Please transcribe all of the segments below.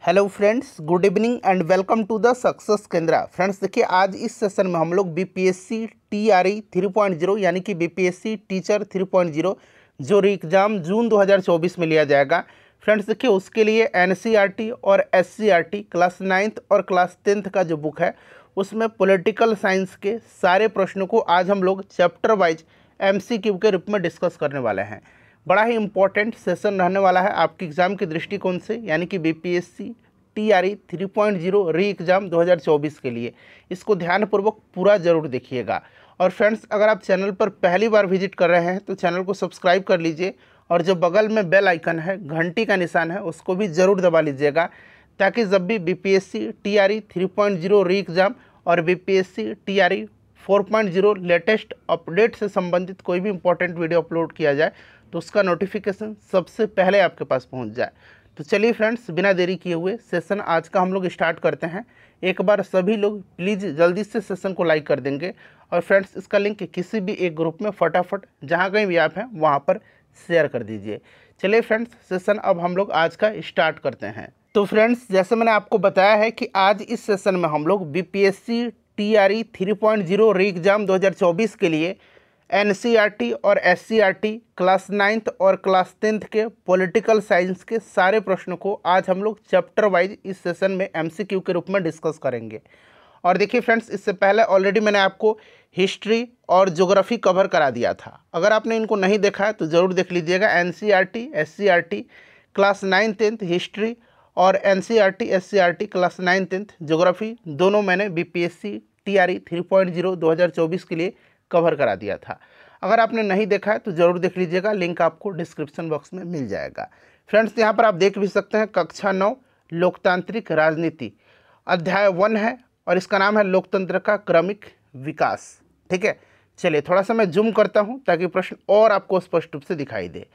Hello friends, good evening and welcome to the success Kendra. Friends देखिए, आज इस session में हम लोग बीपीएससी टीआरई 3.0 यानी कि बीपीएससी टीचर 3.0 जो एग्ज़ाम जून 2024 में लिया जाएगा। फ्रेंड्स देखिए, उसके लिए एनसीईआरटी और एससीईआरटी क्लास 9th और क्लास 10th का जो बुक है उसमें पॉलिटिकल साइंस के सारे प्रश्नों को आज हम लोग चैप्टर वाइज एमसीक्यू के रूप में डिस्कस करने वाले हैं। बड़ा ही इंपॉर्टेंट सेशन रहने वाला है आपके एग्ज़ाम के दृष्टिकोण से, यानी कि बीपीएससी टीआरई 3.0 री एग्ज़ाम 2024 के लिए। इसको ध्यानपूर्वक पूरा ज़रूर देखिएगा। और फ्रेंड्स, अगर आप चैनल पर पहली बार विजिट कर रहे हैं तो चैनल को सब्सक्राइब कर लीजिए और जो बगल में बेल आइकन है, घंटी का निशान है, उसको भी ज़रूर दबा लीजिएगा, ताकि जब भी बीपीएससी टीआरई 3.0 री एग्ज़ाम और बीपीएससी टीआरई 4.0 लेटेस्ट अपडेट से संबंधित कोई भी इंपॉर्टेंट वीडियो अपलोड किया जाए तो उसका नोटिफिकेशन सबसे पहले आपके पास पहुंच जाए। तो चलिए फ्रेंड्स, बिना देरी किए हुए सेशन आज का हम लोग स्टार्ट करते हैं। एक बार सभी लोग प्लीज़ जल्दी से सेशन को लाइक कर देंगे और फ्रेंड्स इसका लिंक किसी भी एक ग्रुप में फटाफट जहां कहीं भी आप हैं वहां पर शेयर कर दीजिए। चलिए फ्रेंड्स, सेशन अब हम लोग आज का स्टार्ट करते हैं। तो फ्रेंड्स, जैसे मैंने आपको बताया है कि आज इस सेशन में हम लोग बीपीएससी टीआरई 3.0 री एग्ज़ाम 2024 के लिए एनसीईआरटी और एससीईआरटी क्लास 9th और क्लास 10th के पॉलिटिकल साइंस के सारे प्रश्नों को आज हम लोग चैप्टर वाइज इस सेशन में एमसीक्यू के रूप में डिस्कस करेंगे। और देखिए फ्रेंड्स, इससे पहले ऑलरेडी मैंने आपको हिस्ट्री और ज्योग्राफी कवर करा दिया था। अगर आपने इनको नहीं देखा है तो ज़रूर देख लीजिएगा। NCERT SCERT class 9th 10th history और NCERT SCERT class 9th 10th geography दोनों मैंने बीपीएससी टीआरई 3.0 2024 के लिए कवर करा दिया था। अगर आपने नहीं देखा है तो ज़रूर देख लीजिएगा, लिंक आपको डिस्क्रिप्शन बॉक्स में मिल जाएगा। फ्रेंड्स, यहाँ पर आप देख भी सकते हैं कक्षा 9 लोकतांत्रिक राजनीति अध्याय 1 है और इसका नाम है लोकतंत्र का क्रमिक विकास। ठीक है, चलिए थोड़ा सा मैं जूम करता हूँ ताकि प्रश्न और आपको स्पष्ट रूप से दिखाई दे।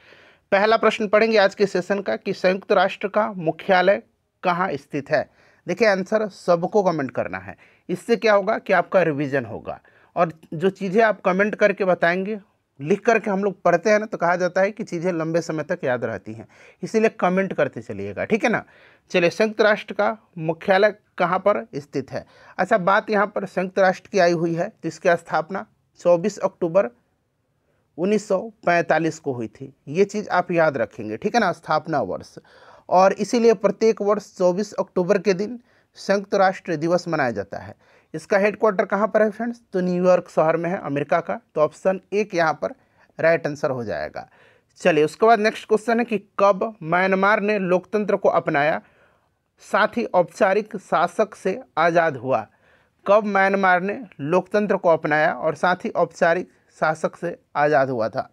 पहला प्रश्न पढ़ेंगे आज के सेशन का कि संयुक्त राष्ट्र का मुख्यालय कहाँ स्थित है। देखिए, आंसर सबको कमेंट करना है। इससे क्या होगा कि आपका रिवीजन होगा और जो चीज़ें आप कमेंट करके बताएंगे, लिख करके हम लोग पढ़ते हैं ना, तो कहा जाता है कि चीज़ें लंबे समय तक याद रहती हैं, इसीलिए कमेंट करते चलिएगा। ठीक है ना। चलिए, संयुक्त राष्ट्र का मुख्यालय कहाँ पर स्थित है। अच्छा, बात यहाँ पर संयुक्त राष्ट्र की आई हुई है तो इसकी स्थापना 24 अक्टूबर 1945 को हुई थी। ये चीज़ आप याद रखेंगे, ठीक है ना, स्थापना वर्ष। और इसीलिए प्रत्येक वर्ष 24 अक्टूबर के दिन संयुक्त राष्ट्र दिवस मनाया जाता है। इसका हेडक्वार्टर कहाँ पर है फ्रेंड्स, तो न्यूयॉर्क शहर में है, अमेरिका का। तो ऑप्शन 1 यहाँ पर राइट आंसर हो जाएगा। चलिए, उसके बाद नेक्स्ट क्वेश्चन है कि कब म्यांमार ने लोकतंत्र को अपनाया, साथ ही औपचारिक शासक से आज़ाद हुआ। कब म्यांमार ने लोकतंत्र को अपनाया और साथ ही औपचारिक शासक से आज़ाद हुआ था।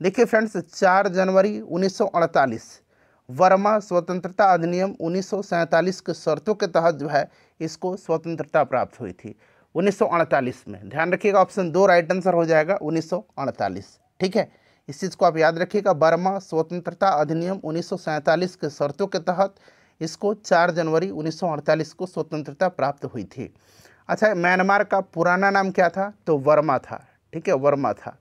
देखिए फ्रेंड्स, 4 जनवरी 1948 वर्मा स्वतंत्रता अधिनियम 1947 के शर्तों के तहत जो है इसको स्वतंत्रता प्राप्त हुई थी 1948 में। ध्यान रखिएगा, ऑप्शन 2 राइट आंसर हो जाएगा 1948। ठीक है, इस चीज़ को आप याद रखिएगा। वर्मा स्वतंत्रता अधिनियम 1947 के शर्तों के तहत इसको 4 जनवरी 1948 को स्वतंत्रता प्राप्त हुई थी। अच्छा, म्यांमार का पुराना नाम क्या था, तो वर्मा था। ठीक है, वर्मा था।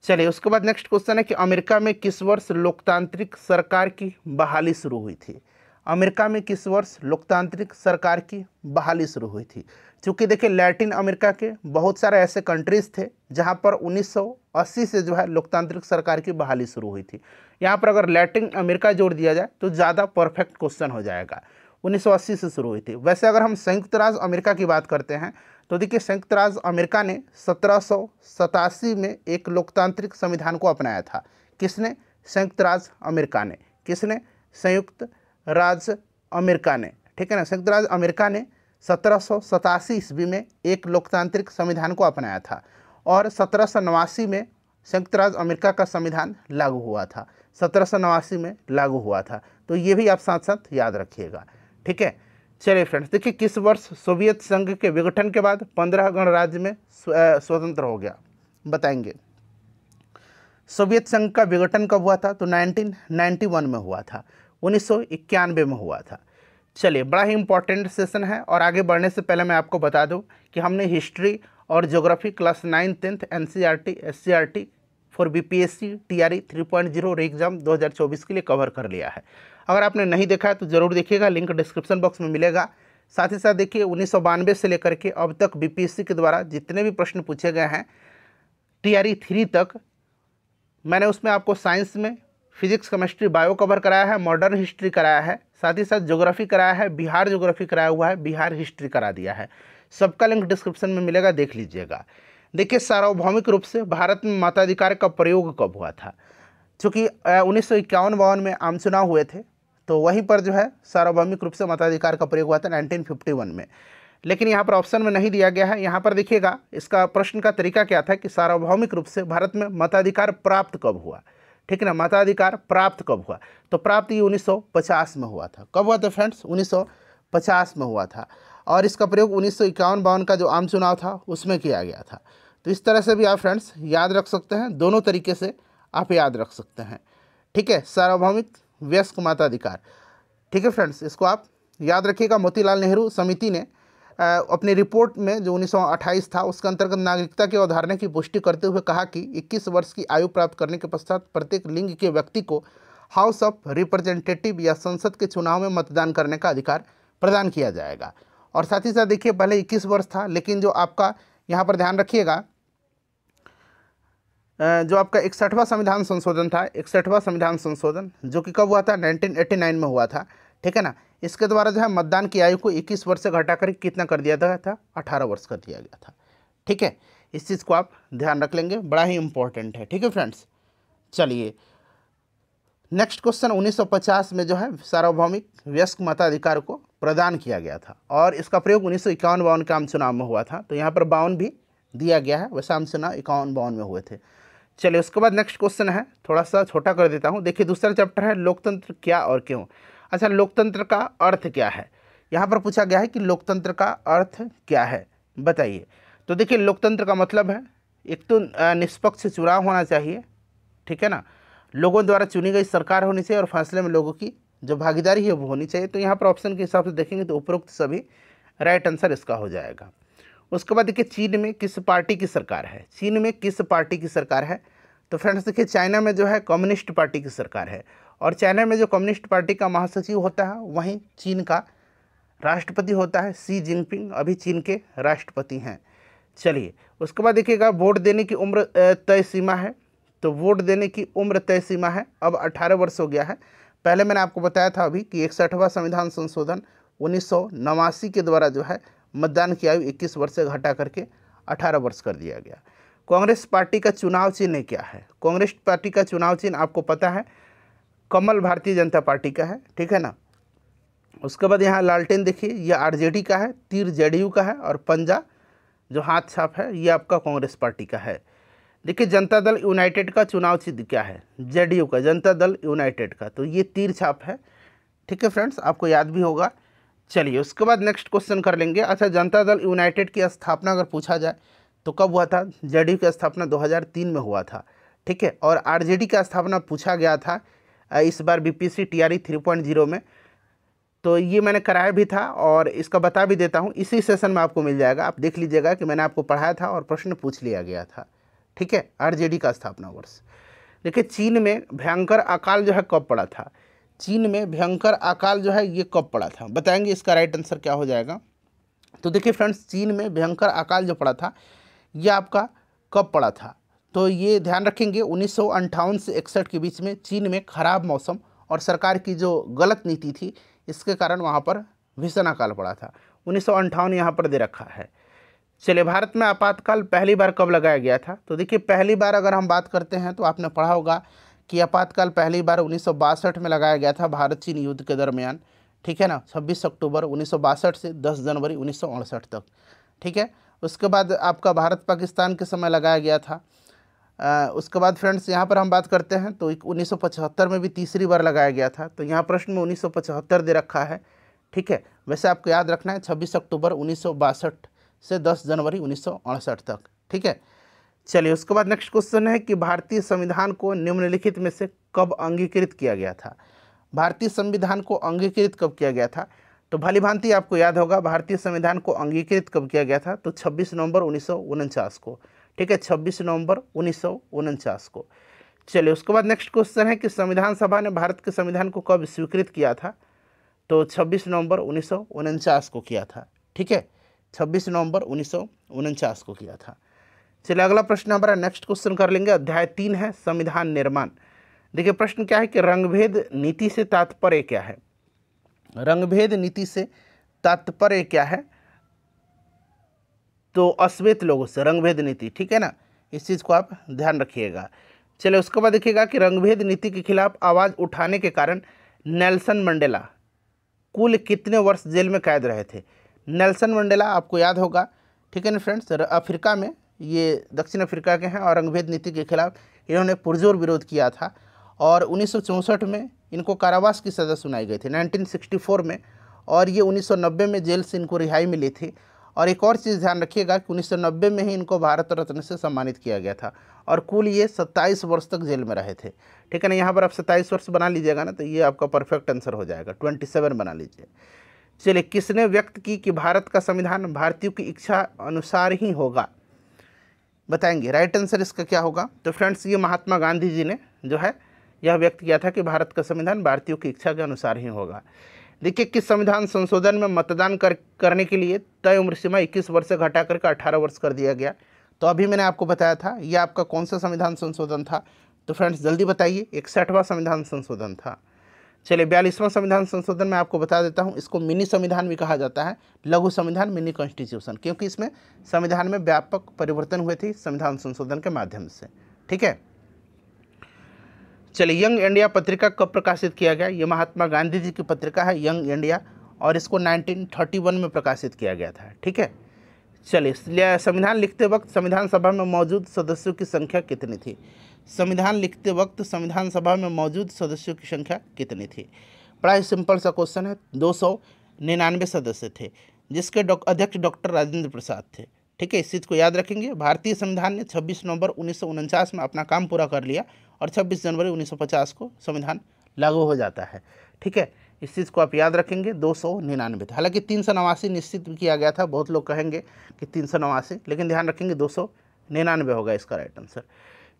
चलिए, उसके बाद नेक्स्ट क्वेश्चन है कि अमेरिका में किस वर्ष लोकतांत्रिक सरकार की बहाली शुरू हुई थी। अमेरिका में किस वर्ष लोकतांत्रिक सरकार की बहाली शुरू हुई थी। क्योंकि देखिए, लैटिन अमेरिका के बहुत सारे ऐसे कंट्रीज़ थे जहां पर 1980 से जो है लोकतांत्रिक सरकार की बहाली शुरू हुई थी। यहां पर अगर लैटिन अमेरिका जोड़ दिया जाए तो ज़्यादा परफेक्ट क्वेश्चन हो जाएगा। 1980 से शुरू हुई थी। वैसे अगर हम संयुक्त राज्य अमेरिका की बात करते हैं तो देखिए, संयुक्त राज्य अमेरिका ने 1787 में एक लोकतांत्रिक संविधान को अपनाया था। किसने, संयुक्त राज्य अमेरिका ने। किसने, संयुक्त राज्य अमेरिका ने। ठीक है ना, संयुक्त राज्य अमेरिका ने 1787 ईस्वी में एक लोकतांत्रिक संविधान को अपनाया था और 1789 में संयुक्त राज्य अमेरिका का संविधान लागू हुआ था। 1789 में लागू हुआ था। तो ये भी आप साथ साथ याद रखिएगा। ठीक है, चलिए फ्रेंड्स, देखिए किस वर्ष सोवियत संघ के विघटन के बाद 15 गणराज्य में स्वतंत्र हो गया, बताएंगे। सोवियत संघ का विघटन कब हुआ था, तो 1991 में हुआ था, 1991 में हुआ था। चलिए, बड़ा ही इंपॉर्टेंट सेशन है और आगे बढ़ने से पहले मैं आपको बता दूं कि हमने हिस्ट्री और geography class 9th 10th NCERT SCERT for BPSC TRE 3.0 री एग्ज़ाम 2024 के लिए कवर कर लिया है। अगर आपने नहीं देखा है तो ज़रूर देखिएगा, लिंक डिस्क्रिप्शन बॉक्स में मिलेगा। साथ ही साथ देखिए 1992 से लेकर के अब तक बीपीएससी के द्वारा जितने भी प्रश्न पूछे गए हैं टीआरई 3 तक, मैंने उसमें आपको साइंस में फिजिक्स, केमिस्ट्री, बायो कवर कराया है, मॉडर्न हिस्ट्री कराया है, साथ ही साथ ज्योग्राफी कराया है, बिहार ज्योग्राफी कराया हुआ है, बिहार हिस्ट्री करा दिया है। सबका लिंक डिस्क्रिप्शन में मिलेगा, देख लीजिएगा। देखिए सार्वभौमिक रूप से भारत में मताधिकार का प्रयोग कब हुआ था? चूँकि 1951-52 में आम चुनाव हुए थे, तो वहीं पर जो है सार्वभौमिक रूप से मताधिकार का प्रयोग हुआ था 1951 में। लेकिन यहाँ पर ऑप्शन में नहीं दिया गया है। यहाँ पर देखिएगा इसका प्रश्न का तरीका क्या था कि सार्वभौमिक रूप से भारत में मताधिकार प्राप्त कब हुआ, ठीक है ना, मताधिकार प्राप्त कब हुआ? तो प्राप्त ये 1950 में हुआ था। कब हुआ था फ्रेंड्स? 1950 में हुआ था। और इसका प्रयोग 1951-52 का जो आम चुनाव था उसमें किया गया था। तो इस तरह से भी आप फ्रेंड्स याद रख सकते हैं, दोनों तरीके से आप याद रख सकते हैं, ठीक है। सार्वभौमिक वयस्क मताधिकार, ठीक है फ्रेंड्स, इसको आप याद रखिएगा। मोतीलाल नेहरू समिति ने अपनी रिपोर्ट में जो 1928 था उसके अंतर्गत नागरिकता की अवधारणा की पुष्टि करते हुए कहा कि 21 वर्ष की आयु प्राप्त करने के पश्चात प्रत्येक लिंग के व्यक्ति को हाउस ऑफ रिप्रेजेंटेटिव या संसद के चुनाव में मतदान करने का अधिकार प्रदान किया जाएगा। और साथ ही साथ देखिए पहले 21 वर्ष था, लेकिन जो आपका यहाँ पर ध्यान रखिएगा, जो आपका 61वां संविधान संशोधन था, 61वां संविधान संशोधन जो कि कब हुआ था? 1989 में हुआ था, ठीक है ना। इसके द्वारा जो है मतदान की आयु को 21 वर्ष से घटाकर कितना कर दिया गया था? 18 वर्ष कर दिया गया था, ठीक है। इस चीज़ को आप ध्यान रख लेंगे, बड़ा ही इंपॉर्टेंट है, ठीक है फ्रेंड्स। चलिए नेक्स्ट क्वेश्चन, 1950 में जो है सार्वभौमिक वयस्क मताधिकार को प्रदान किया गया था और इसका प्रयोग 1951-52 के आम चुनाव में हुआ था। तो यहाँ पर 52 भी दिया गया है, वैसे आम चुनाव 51-52 में हुए थे। चलिए उसके बाद नेक्स्ट क्वेश्चन है, थोड़ा सा छोटा कर देता हूँ। देखिए दूसरा चैप्टर है लोकतंत्र क्या और क्यों। अच्छा, लोकतंत्र का अर्थ क्या है? यहाँ पर पूछा गया है कि लोकतंत्र का अर्थ क्या है, बताइए। तो देखिए लोकतंत्र का मतलब है एक तो निष्पक्ष चुनाव होना चाहिए, ठीक है ना, लोगों द्वारा चुनी गई सरकार होनी चाहिए और फैसले में लोगों की जो भागीदारी है वो होनी चाहिए। तो यहाँ पर ऑप्शन के हिसाब से देखेंगे तो उपरोक्त सभी राइट आंसर इसका हो जाएगा। उसके बाद देखिए चीन में किस पार्टी की सरकार है? चीन में किस पार्टी की सरकार है? तो फ्रेंड्स देखिए चाइना में जो है कम्युनिस्ट पार्टी की सरकार है और चाइना में जो कम्युनिस्ट पार्टी का महासचिव होता है वहीं चीन का राष्ट्रपति होता है शी जिनपिंग, अभी चीन के राष्ट्रपति हैं। चलिए उसके बाद देखिएगा वोट देने की उम्र तय सीमा है। तो वोट देने की उम्र तय सीमा है, अब 18 वर्ष हो गया है। पहले मैंने आपको बताया था अभी कि 61वां संविधान संशोधन 1989 के द्वारा जो है मतदान की आयु 21 वर्ष से घटा करके 18 वर्ष कर दिया गया। कांग्रेस पार्टी का चुनाव चिन्ह क्या है? कांग्रेस पार्टी का चुनाव चिन्ह आपको पता है कमल भारतीय जनता पार्टी का है, ठीक है ना। उसके बाद यहाँ लालटेन देखिए, यह आरजेडी का है, तीर जेडीयू का है और पंजा जो हाथ छाप है ये आपका कांग्रेस पार्टी का है। देखिए जनता दल यूनाइटेड का चुनाव चिन्ह क्या है? जेडीयू का, जनता दल यूनाइटेड का, तो ये तीर छाप है, ठीक है फ्रेंड्स, आपको याद भी होगा। चलिए उसके बाद नेक्स्ट क्वेश्चन कर लेंगे। अच्छा, जनता दल यूनाइटेड की स्थापना अगर पूछा जाए तो कब हुआ था? जेडीयू की स्थापना 2003 में हुआ था, ठीक है। और आरजेडी का स्थापना पूछा गया था इस बार बीपीएससी टीआरई 3.0 में, तो ये मैंने कराया भी था और इसका बता भी देता हूँ, इसी सेशन में आपको मिल जाएगा। आप देख लीजिएगा कि मैंने आपको पढ़ाया था और प्रश्न पूछ लिया गया था, ठीक है। आरजेडी का स्थापना वर्ष। देखिए चीन में भयंकर अकाल जो है कब पड़ा था? चीन में भयंकर अकाल जो है ये कब पड़ा था, बताएंगे। इसका राइट आंसर क्या हो जाएगा? तो देखिए फ्रेंड्स चीन में भयंकर अकाल जो पड़ा था ये आपका कब पड़ा था? तो ये ध्यान रखेंगे 1958 से 61 के बीच में चीन में खराब मौसम और सरकार की जो गलत नीति थी इसके कारण वहाँ पर भीषण अकाल पड़ा था। 1958 यहाँ पर दे रखा है। चलिए भारत में आपातकाल पहली बार कब लगाया गया था? तो देखिए पहली बार अगर हम बात करते हैं तो आपने पढ़ा होगा कि आपातकाल पहली बार 1962 में लगाया गया था भारत चीन युद्ध के दरमियान, ठीक है ना, 26 अक्टूबर 1962 से 10 जनवरी 1968 तक, ठीक है। उसके बाद आपका भारत पाकिस्तान के समय लगाया गया था। उसके बाद फ्रेंड्स यहाँ पर हम बात करते हैं तो 1975 में भी तीसरी बार लगाया गया था। तो यहाँ प्रश्न में 1975 दे रखा है, ठीक है। वैसे आपको याद रखना है 26 अक्टूबर 1962 से 10 जनवरी 1968 तक, ठीक है। चलिए उसके बाद नेक्स्ट क्वेश्चन है कि भारतीय संविधान को निम्नलिखित में से कब अंगीकृत किया गया था? भारतीय संविधान को अंगीकृत कब किया गया था? तो भली भांति आपको याद होगा भारतीय संविधान को अंगीकृत कब किया गया था? तो 26 नवंबर 1949 को, ठीक है, 26 नवंबर 1949 को। चलिए उसके बाद नेक्स्ट क्वेश्चन है कि संविधान सभा ने भारत के संविधान को कब स्वीकृत किया था? तो 26 नवंबर 1949 को किया था। ठीक है, 26 नवंबर 1949 को किया था। चलिए अगला प्रश्न हमारा नेक्स्ट क्वेश्चन कर लेंगे। अध्याय 3 है संविधान निर्माण। देखिए प्रश्न क्या है कि रंगभेद नीति से तात्पर्य क्या है? रंगभेद नीति से तात्पर्य क्या है? तो अश्वेत लोगों से रंगभेद नीति, ठीक है ना, इस चीज़ को आप ध्यान रखिएगा। चलिए उसके बाद देखिएगा कि रंगभेद नीति के खिलाफ आवाज़ उठाने के कारण नेल्सन मंडेला कुल कितने वर्ष जेल में कैद रहे थे? नेल्सन मंडेला आपको याद होगा, ठीक है ना फ्रेंड्स, अफ्रीका में, ये दक्षिण अफ्रीका के हैं और रंगभेद नीति के खिलाफ इन्होंने पुरजोर विरोध किया था और 1964 में इनको कारावास की सज़ा सुनाई गई थी 1964 में, और ये 1990 में जेल से इनको रिहाई मिली थी। और एक और चीज़ ध्यान रखिएगा कि 1990 में ही इनको भारत रत्न से सम्मानित किया गया था और कुल ये 27 वर्ष तक जेल में रहे थे। ठीक है ना, यहाँ पर आप 27 वर्ष बना लीजिएगा ना तो ये आपका परफेक्ट आंसर हो जाएगा, 27 बना लीजिए। चलिए किसने व्यक्त की कि भारत का संविधान भारतीयों की इच्छा अनुसार ही होगा? बताएंगे राइट आंसर इसका क्या होगा? तो फ्रेंड्स ये महात्मा गांधी जी ने जो है यह व्यक्त किया था कि भारत का संविधान भारतीयों की इच्छा के अनुसार ही होगा। देखिए किस संविधान संशोधन में मतदान करने के लिए तय उम्र सीमा 21 वर्ष से घटा करके 18 वर्ष कर दिया गया? तो अभी मैंने आपको बताया था ये आपका कौन सा संविधान संशोधन था? तो फ्रेंड्स जल्दी बताइए, 61वां संविधान संशोधन था। चलिए 42वां संविधान संशोधन मैं आपको बता देता हूँ, इसको मिनी संविधान भी कहा जाता है, लघु संविधान, मिनी कॉन्स्टिट्यूशन, क्योंकि इसमें संविधान में व्यापक परिवर्तन हुए थे संविधान संशोधन के माध्यम से। ठीक है, चलिए यंग इंडिया पत्रिका कब प्रकाशित किया गया? ये महात्मा गांधी जी की पत्रिका है यंग इंडिया और इसको 1931 में प्रकाशित किया गया था। ठीक है, चलिए संविधान लिखते वक्त संविधान सभा में मौजूद सदस्यों की संख्या कितनी थी? संविधान लिखते वक्त संविधान सभा में मौजूद सदस्यों की संख्या कितनी थी? बड़ा ही सिंपल सा क्वेश्चन है, 299 सदस्य थे जिसके अध्यक्ष डॉक्टर राजेंद्र प्रसाद थे। ठीक है, इस चीज़ को याद रखेंगे। भारतीय संविधान ने 26 नवंबर 1949 में अपना काम पूरा कर लिया और 26 जनवरी 1950 को संविधान लागू हो जाता है। ठीक है, इस चीज़ को आप याद रखेंगे। 299 था, हालांकि 389 निश्चित किया गया था, बहुत लोग कहेंगे कि 389, लेकिन ध्यान रखेंगे 299 होगा इसका राइट आंसर।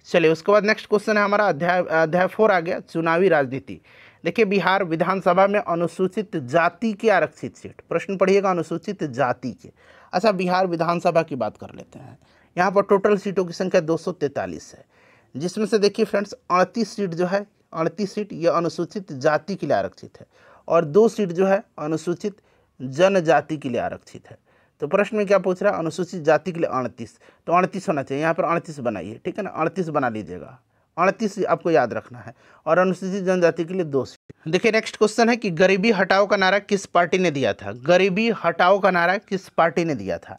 चलिए उसके बाद नेक्स्ट क्वेश्चन है हमारा अध्याय 4 आ गया, चुनावी राजनीति। देखिए बिहार विधानसभा में अनुसूचित जाति की आरक्षित सीट, प्रश्न पढ़िएगा अनुसूचित जाति के। अच्छा बिहार विधानसभा की बात कर लेते हैं। यहाँ पर टोटल सीटों की संख्या 243 है, जिसमें से देखिए फ्रेंड्स 38 सीट जो है, 38 सीट ये अनुसूचित जाति के लिए आरक्षित है और 2 सीट जो है अनुसूचित जनजाति के लिए आरक्षित है। तो प्रश्न में क्या पूछ रहा है? अनुसूचित जाति के लिए 38, तो 38 होना चाहिए, यहाँ पर 38 बनाइए। ठीक है ना, 38 बना लीजिएगा, 38 आपको याद रखना है, और अनुसूचित जनजाति के लिए 2 सीट। देखिए नेक्स्ट क्वेश्चन है कि गरीबी हटाओ का नारा किस पार्टी ने दिया था? गरीबी हटाओ का नारा किस पार्टी ने दिया था?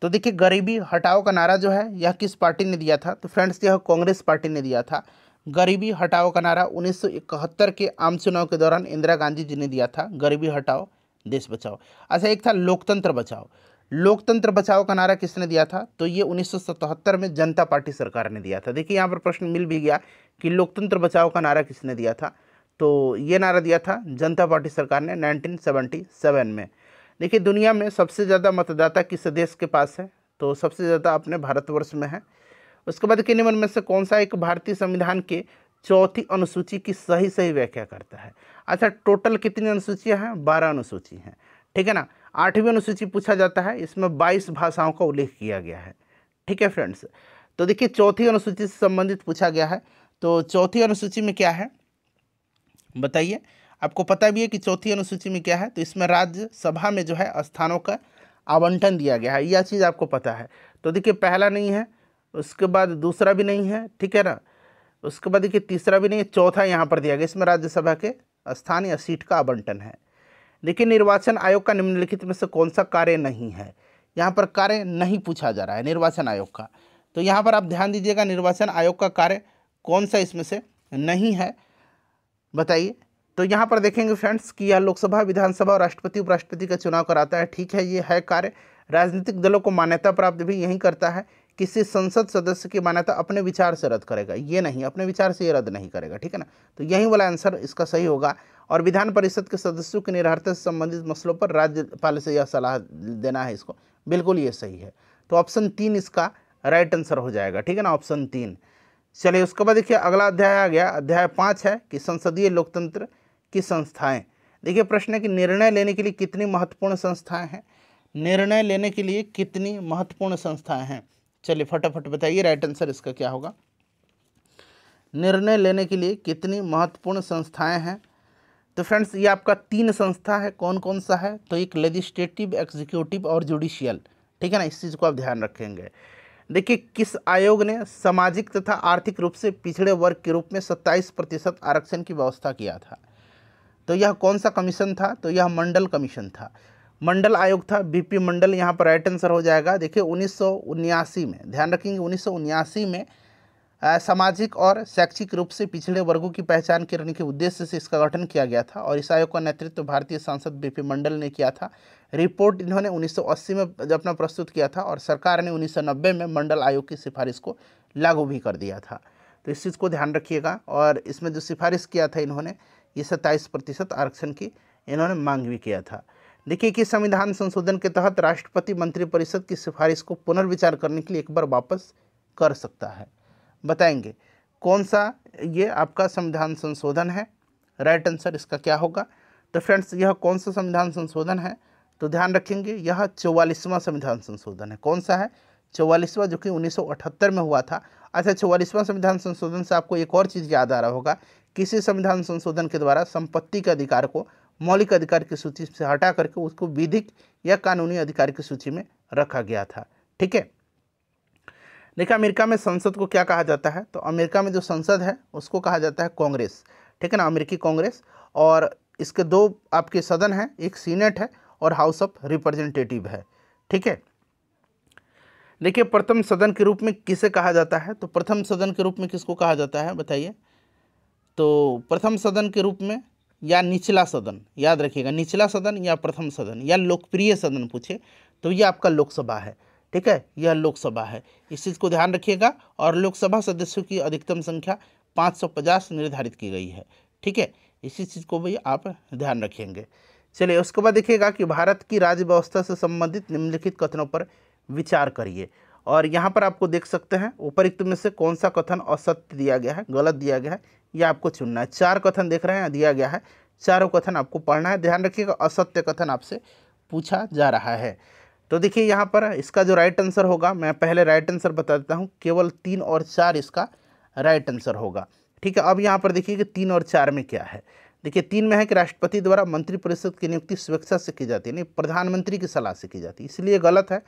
तो देखिए गरीबी हटाओ का नारा जो है यह किस पार्टी ने दिया था? तो फ्रेंड्स यह कांग्रेस पार्टी ने दिया था। गरीबी हटाओ का नारा 1971 के आम चुनाव के दौरान इंदिरा गांधी जी ने दिया था, गरीबी हटाओ देश बचाओ। अच्छा एक था लोकतंत्र बचाओ, लोकतंत्र बचाओ का नारा किसने दिया था? तो ये 1977 में जनता पार्टी सरकार ने दिया था। देखिए यहाँ पर प्रश्न मिल भी गया कि लोकतंत्र बचाओ का नारा किसने दिया था? तो ये नारा दिया था जनता पार्टी सरकार ने 1977 में। देखिए दुनिया में सबसे ज़्यादा मतदाता किस देश के पास है? तो सबसे ज़्यादा अपने भारतवर्ष में है। उसके बाद के निम्न में से कौन सा एक भारतीय संविधान के चौथी अनुसूची की सही व्याख्या करता है? अच्छा टोटल कितनी अनुसूचियाँ हैं? 12 अनुसूची हैं। ठीक है ना, 8वीं अनुसूची पूछा जाता है, इसमें 22 भाषाओं का उल्लेख किया गया है। ठीक है फ्रेंड्स, तो देखिए चौथी अनुसूची से संबंधित पूछा गया है। तो चौथी अनुसूची में क्या है बताइए? आपको पता भी है कि चौथी अनुसूची में क्या है? तो इसमें राज्यसभा में जो है स्थानों का आवंटन दिया गया है, यह चीज़ आपको पता है। तो देखिए पहला नहीं है, उसके बाद दूसरा भी नहीं है, ठीक है ना, उसके बाद देखिए तीसरा भी नहीं है, चौथा यहाँ पर दिया गया, इसमें राज्यसभा के स्थान या सीट का आवंटन है। देखिए निर्वाचन आयोग का निम्नलिखित में से कौन सा कार्य नहीं है? यहाँ पर कार्य नहीं पूछा जा रहा है निर्वाचन आयोग का, तो यहाँ पर आप ध्यान दीजिएगा निर्वाचन आयोग का कार्य कौन सा इसमें से नहीं है बताइए? तो यहाँ पर देखेंगे फ्रेंड्स कि यह लोकसभा, विधानसभा और राष्ट्रपति उपराष्ट्रपति का चुनाव कराता है। ठीक है, ये है कार्य। राजनीतिक दलों को मान्यता प्राप्त भी यही करता है। किसी संसद सदस्य की मान्यता अपने विचार से रद्द करेगा, ये नहीं, अपने विचार से ये रद्द नहीं करेगा। ठीक है ना, तो यही वाला आंसर इसका सही होगा। और विधान परिषद के सदस्यों की निर्भरता से संबंधित मसलों पर राज्यपाल से यह सलाह देना है इसको, बिल्कुल ये सही है। तो ऑप्शन 3 इसका राइट आंसर हो जाएगा। ठीक है ना, ऑप्शन 3। चलिए उसके बाद देखिए अगला अध्याय आ गया, अध्याय 5 है कि संसदीय लोकतंत्र की संस्थाएं। देखिए प्रश्न है कि निर्णय लेने के लिए कितनी महत्वपूर्ण संस्थाएं हैं, निर्णय लेने के लिए कितनी महत्वपूर्ण संस्थाएं हैं। चलिए फटाफट बताइए राइट आंसर इसका क्या होगा। निर्णय लेने के लिए कितनी महत्वपूर्ण संस्थाएं हैं। तो फ्रेंड्स ये आपका 3 संस्था है, कौन कौन सा है, तो एक लेजिस्लेटिव, एग्जीक्यूटिव और जुडिशियल, ठीक है ना, इस चीज़ को आप ध्यान रखेंगे। देखिए किस आयोग ने सामाजिक तथा आर्थिक रूप से पिछड़े वर्ग के रूप में 27% आरक्षण की व्यवस्था किया था। तो यह कौन सा कमीशन था, तो यह मंडल कमीशन था, मंडल आयोग था, बीपी मंडल यहाँ पर राइट आंसर हो जाएगा। देखिए 1979 में, ध्यान रखेंगे 1979 में सामाजिक और शैक्षिक रूप से पिछड़े वर्गों की पहचान करने के उद्देश्य से इसका गठन किया गया था और इस आयोग का नेतृत्व भारतीय सांसद बीपी मंडल ने किया था। रिपोर्ट इन्होंने 1980 में अपना प्रस्तुत किया था और सरकार ने 1990 में मंडल आयोग की सिफारिश को लागू भी कर दिया था। तो इस चीज़ को ध्यान रखिएगा। और इसमें जो सिफारिश किया था इन्होंने, ये 27% आरक्षण की इन्होंने मांग भी किया था। देखिए कि संविधान संशोधन के तहत राष्ट्रपति मंत्रिपरिषद की सिफारिश को पुनर्विचार करने के लिए एक बार वापस कर सकता है, बताएंगे कौन सा ये आपका संविधान संशोधन है, राइट आंसर इसका क्या होगा। तो फ्रेंड्स यह कौन सा संविधान संशोधन है, तो ध्यान रखेंगे यह 44वां संविधान संशोधन है। कौन सा है, 44वां, जो कि 1978 में हुआ था। अच्छा 44वां संविधान संशोधन से आपको एक और चीज़ याद आ रहा होगा, किसी संविधान संशोधन के द्वारा संपत्ति के अधिकार को मौलिक अधिकार की सूची से हटा करके उसको विधिक या कानूनी अधिकार की सूची में रखा गया था, ठीक है। देखिए अमेरिका में संसद को क्या कहा जाता है, तो अमेरिका में जो संसद है उसको कहा जाता है कांग्रेस, ठीक है ना, अमेरिकी कांग्रेस। और इसके 2 आपके सदन हैं, एक सीनेट है और हाउस ऑफ रिप्रेजेंटेटिव है, ठीक है। देखिए प्रथम सदन के रूप में किसे कहा जाता है, तो प्रथम सदन के रूप में किसको कहा जाता है बताइए। तो प्रथम सदन के रूप में या निचला सदन, याद रखिएगा, निचला सदन या प्रथम सदन या लोकप्रिय सदन पूछे तो ये आपका लोकसभा है, ठीक है, यह लोकसभा है, इस चीज़ को ध्यान रखिएगा। और लोकसभा सदस्यों की अधिकतम संख्या 550 निर्धारित की गई है, ठीक है, इसी चीज़ को भी आप ध्यान रखेंगे। चलिए उसके बाद देखिएगा कि भारत की राज्य व्यवस्था से संबंधित निम्नलिखित कथनों पर विचार करिए। और यहाँ पर आपको देख सकते हैं उपरोक्त में से कौन सा कथन असत्य दिया गया है, गलत दिया गया है, यह आपको चुनना है। 4 कथन देख रहे हैं दिया गया है, चारों कथन आपको पढ़ना है। ध्यान रखिएगा असत्य कथन आपसे पूछा जा रहा है। तो देखिए यहाँ पर इसका जो राइट आंसर होगा, मैं पहले राइट आंसर बता देता हूँ, केवल 3 और 4 इसका राइट आंसर होगा, ठीक है। अब यहाँ पर देखिए कि 3 और 4 में क्या है। देखिए 3 में है कि राष्ट्रपति द्वारा मंत्रिपरिषद की नियुक्ति स्वेच्छा से की जाती है, नहीं प्रधानमंत्री की सलाह से की जाती है, इसलिए गलत है।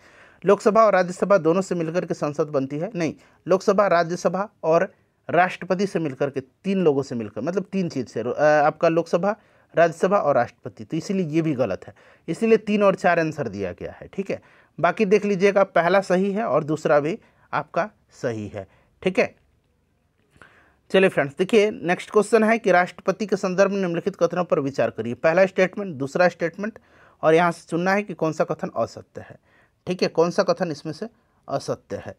लोकसभा और राज्यसभा दोनों से मिलकर के संसद बनती है, नहीं, लोकसभा, राज्यसभा और राष्ट्रपति से मिलकर के, 3 लोगों से मिलकर, मतलब 3 चीज़ से आपका लोकसभा, राज्यसभा और राष्ट्रपति, तो इसीलिए ये भी गलत है, इसीलिए 3 और 4 आंसर दिया गया है, ठीक है। बाकी देख लीजिएगा, पहला सही है और दूसरा भी आपका सही है, ठीक है। चलिए फ्रेंड्स देखिए नेक्स्ट क्वेश्चन है कि राष्ट्रपति के संदर्भ में निम्नलिखित कथनों पर विचार करिए। पहला स्टेटमेंट, दूसरा स्टेटमेंट, और यहाँ से चुनना है कि कौन सा कथन असत्य है, ठीक है, कौन सा कथन इसमें से असत्य है।